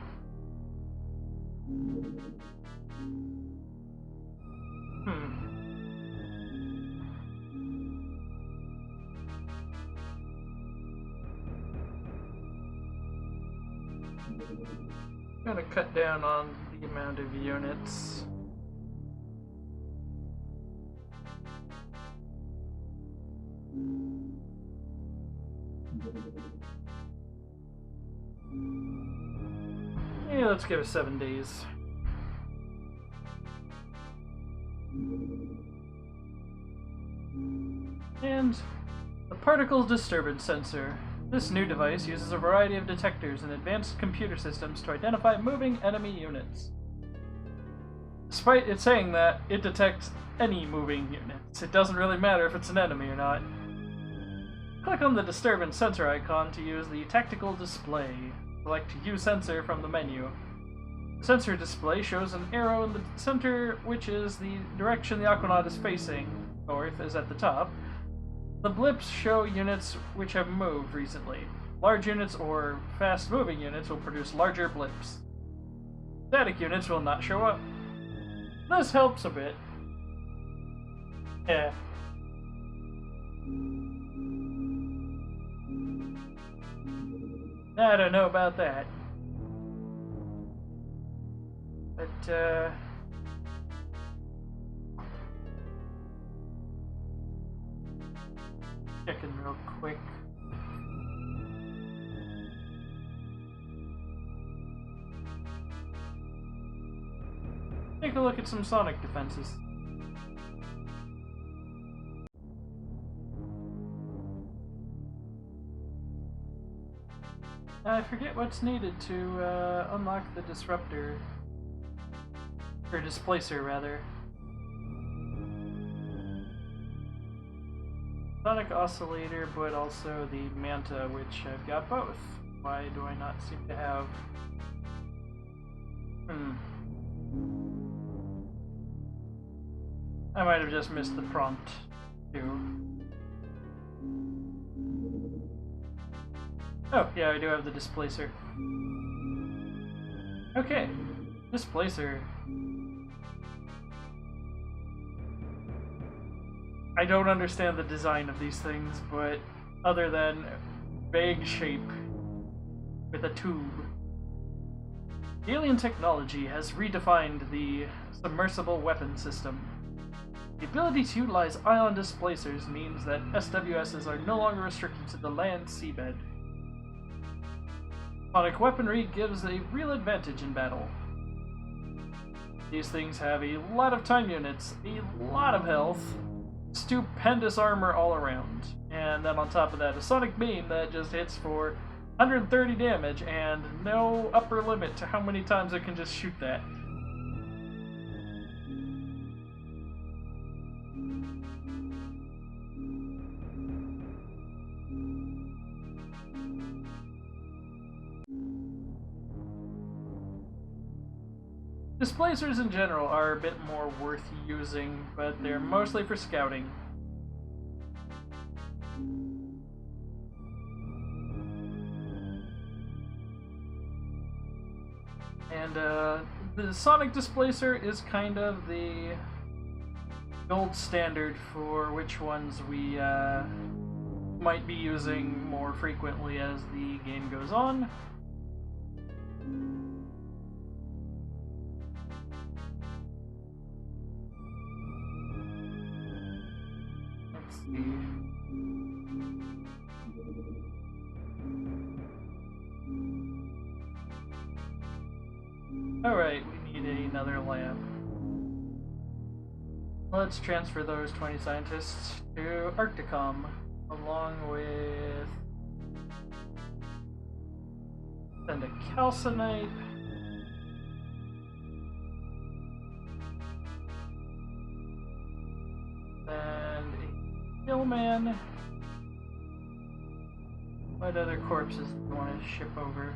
Gotta cut down on the amount of units. Yeah, let's give it 7 days. And the Particles Disturbance Sensor. This new device uses a variety of detectors and advanced computer systems to identify moving enemy units. Despite it saying that, it detects any moving units. It doesn't really matter if it's an enemy or not. Click on the disturbance sensor icon to use the tactical display. Select Use Sensor from the menu. The sensor display shows an arrow in the center, which is the direction the Aquanaut is facing. North is at the top. The blips show units which have moved recently. Large units or fast-moving units will produce larger blips. Static units will not show up. This helps a bit. Yeah. I don't know about that. But, checking real quick. Take a look at some Sonic defenses. I forget what's needed to unlock the disruptor. Or displacer, rather. Sonic Oscillator, but also the Manta, which I've got both. Why do I not seem to have... I might have just missed the prompt, too. Oh, yeah, I do have the displacer. Okay, displacer. I don't understand the design of these things, but other than vague shape with a tube. The alien technology has redefined the submersible weapon system. The ability to utilize ion displacers means that SWSs are no longer restricted to the land seabed. Sonic weaponry gives a real advantage in battle. These things have a lot of time units, a lot of health, stupendous armor all around, and then on top of that a sonic beam that just hits for 130 damage and no upper limit to how many times it can just shoot that. Displacers in general are a bit more worth using, but they're mostly for scouting. And the Sonic Displacer is kind of the gold standard for which ones we might be using more frequently as the game goes on. Alright, we need another lab. Let's transfer those 20 scientists to Arcticom, along with... send a Calcinite. And a Hillman. What other corpses do you want to ship over?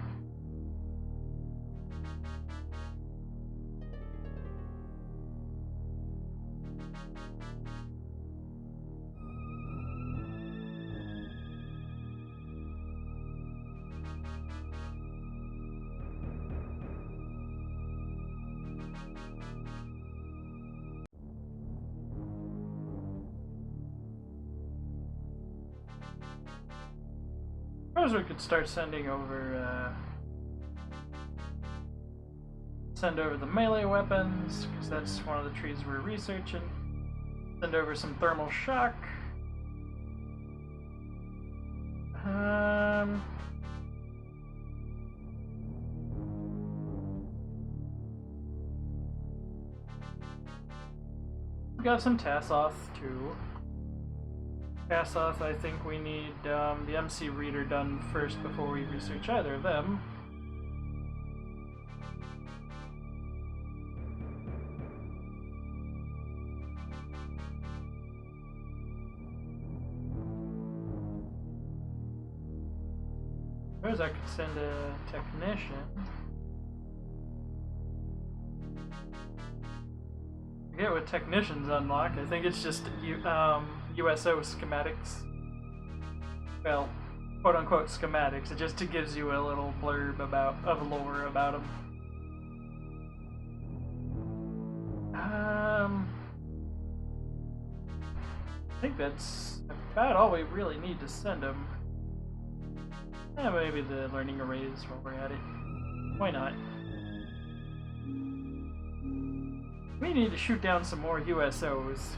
I suppose we could start sending over, send over the melee weapons, because that's one of the trees we're researching. Send over some thermal shock. We got some Tassoth, too. Tassoth, I think we need the MC Reader done first before we research either of them. Suppose I could send a technician. I forget what technicians unlock. I think it's just USO schematics. Well, quote unquote schematics. It just gives you a little blurb of lore about them. think that's about all we really need to send them. Maybe the learning arrays while we're at it. Why not? We need to shoot down some more USOs.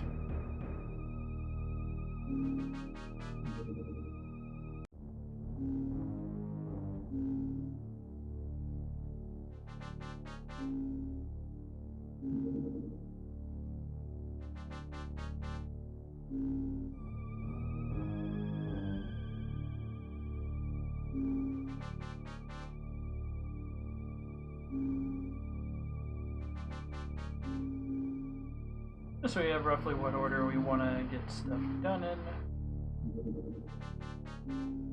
Just so we have roughly what order we want to get stuff done in.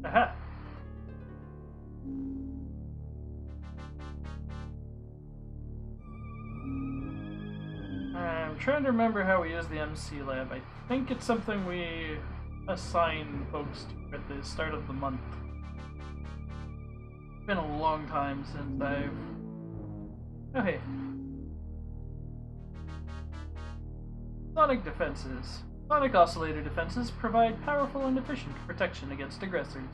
Aha! I'm trying to remember how we use the MC Lab. I think it's something we assign folks to at the start of the month. It's been a long time since I've... Oh hey. Sonic defenses. Sonic oscillator defenses provide powerful and efficient protection against aggressors.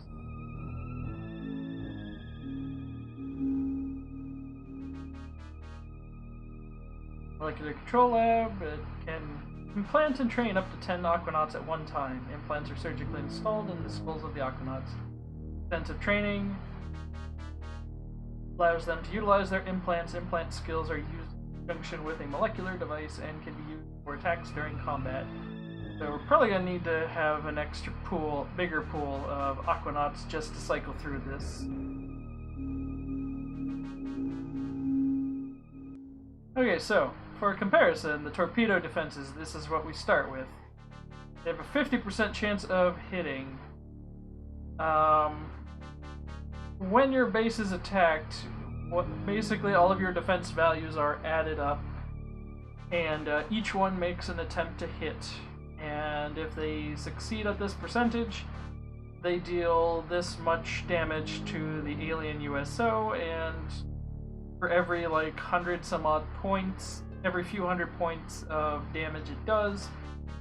Molecular Control Lab, it can implant and train up to 10 Aquanauts at one time. Implants are surgically installed in the skulls of the Aquanauts. Extensive training allows them to utilize their implants. Implant skills are used in conjunction with a molecular device and can be used for attacks during combat. So we're probably going to need to have an extra pool, bigger pool of Aquanauts just to cycle through this. Okay, so for comparison, the torpedo defenses, this is what we start with. They have a 50% chance of hitting. When your base is attacked, basically all of your defense values are added up, and each one makes an attempt to hit. And if they succeed at this percentage, they deal this much damage to the alien USO, and for every like 100 some odd points, every few hundred points of damage it does,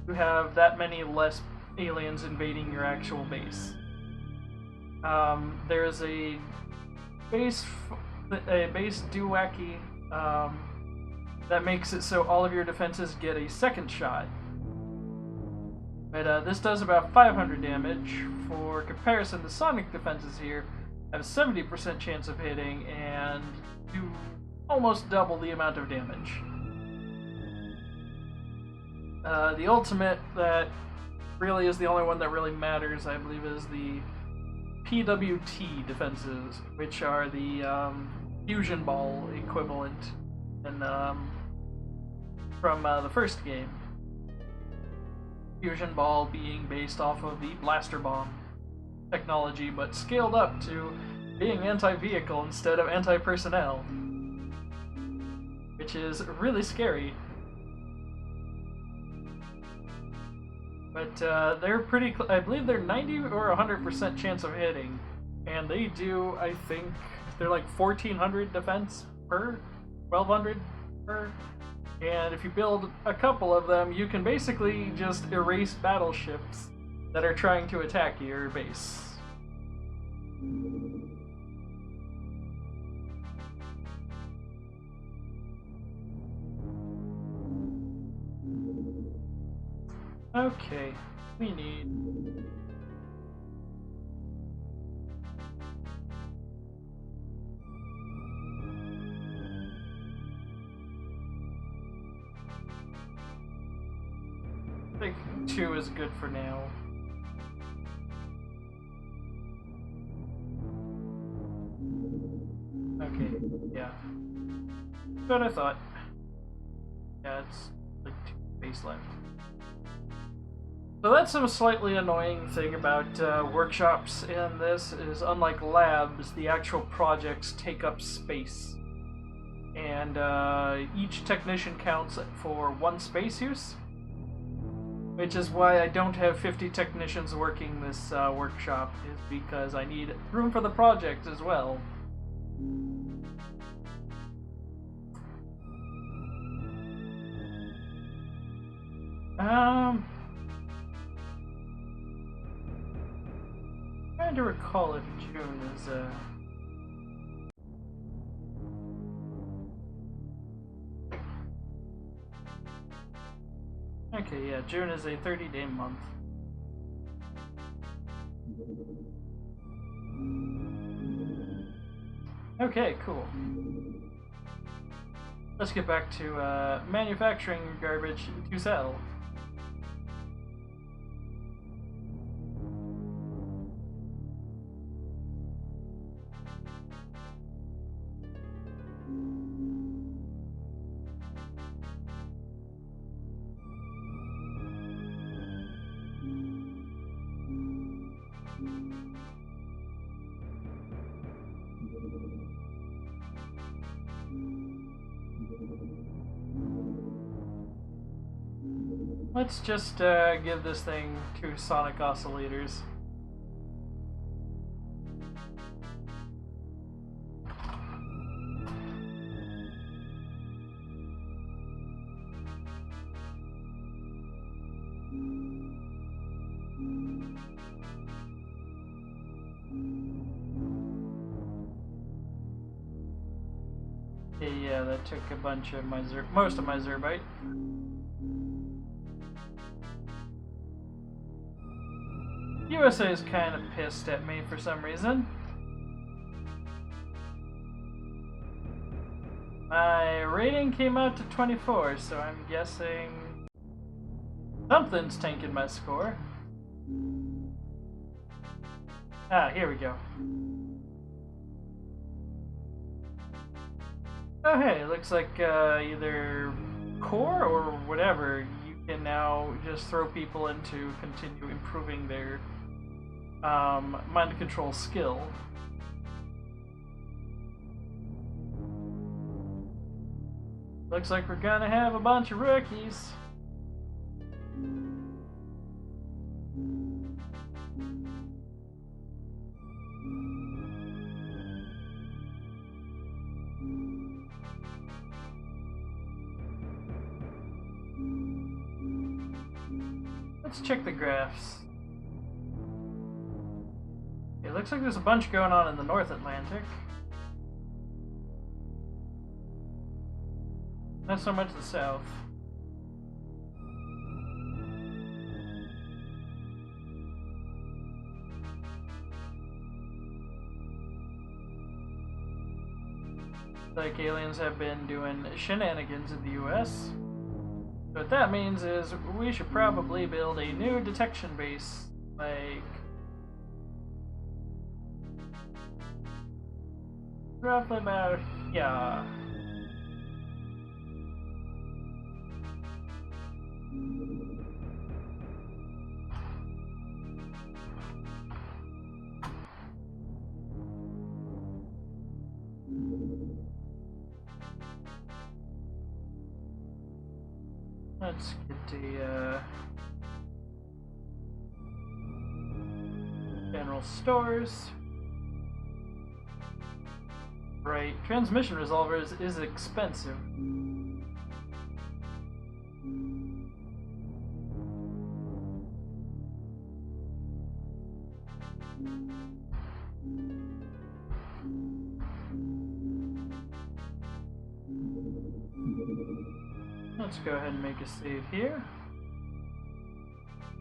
you have that many less aliens invading your actual base. There's a base Dewaki that makes it so all of your defenses get a second shot. But this does about 500 damage. For comparison, the Sonic defenses here have a 70% chance of hitting and do almost double the amount of damage. The ultimate that really is the only one that really matters, I believe, is the PWT defenses, which are the fusion ball equivalent and from the first game. Fusion ball being based off of the blaster bomb technology, but scaled up to being anti-vehicle instead of anti-personnel, which is really scary. But they're pretty. I believe they're 90 or 100% chance of hitting, and they do. I think they're like 1,400 defense per, 1,200 per. And if you build a couple of them, you can basically just erase battleships that are trying to attack your base. Okay, we need... I think 2 is good for now. Okay, yeah. That's what I thought. Yeah, it's like 2 base left. So that's a slightly annoying thing about workshops in this, is unlike labs, the actual projects take up space. And each technician counts for 1 space use. Which is why I don't have 50 technicians working this workshop, is because I need room for the project as well. trying to recall if June is okay, yeah, June is a 30-day month. Okay, cool. Let's get back to manufacturing garbage to sell. Let's just give this thing 2 sonic oscillators. Yeah, that took a bunch of my most of my Zerbite. USA is kind of pissed at me for some reason. My rating came out to 24, so I'm guessing something's tanking my score. Ah, here we go. Oh hey, it looks like either core or whatever, you can now just throw people in to continue improving their mind control skill. Looks like we're gonna have a bunch of rookies. Let's check the graphs. It looks like there's a bunch going on in the North Atlantic. Not so much the South. Like aliens have been doing shenanigans in the US. What that means is we should probably build a new detection base, like roughly about yeah. Let's get the general stores. Right, transmission resolver is expensive. Let's go ahead and make a save here.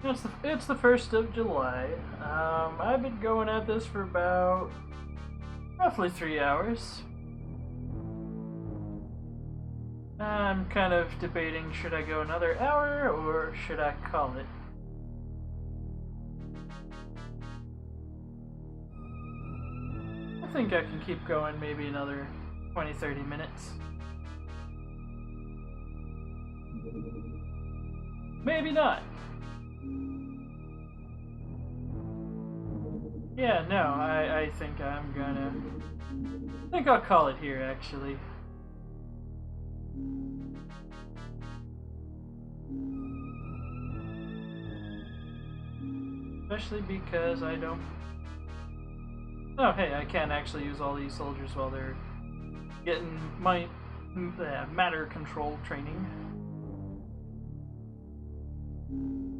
It's the 1st of July. I've been going at this for about roughly 3 hours. I'm kind of debating, should I go another hour or should I call it? I think I can keep going maybe another 20-30 minutes. Maybe not. Yeah, no, I think I'm gonna... I think I'll call it here, actually. Especially because I don't... Oh, hey, I can actually use all these soldiers while they're getting my matter control training.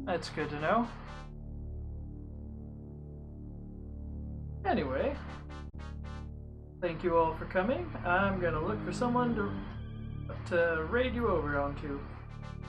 That's good to know. Anyway, thank you all for coming. I'm gonna look for someone to raid you over onto.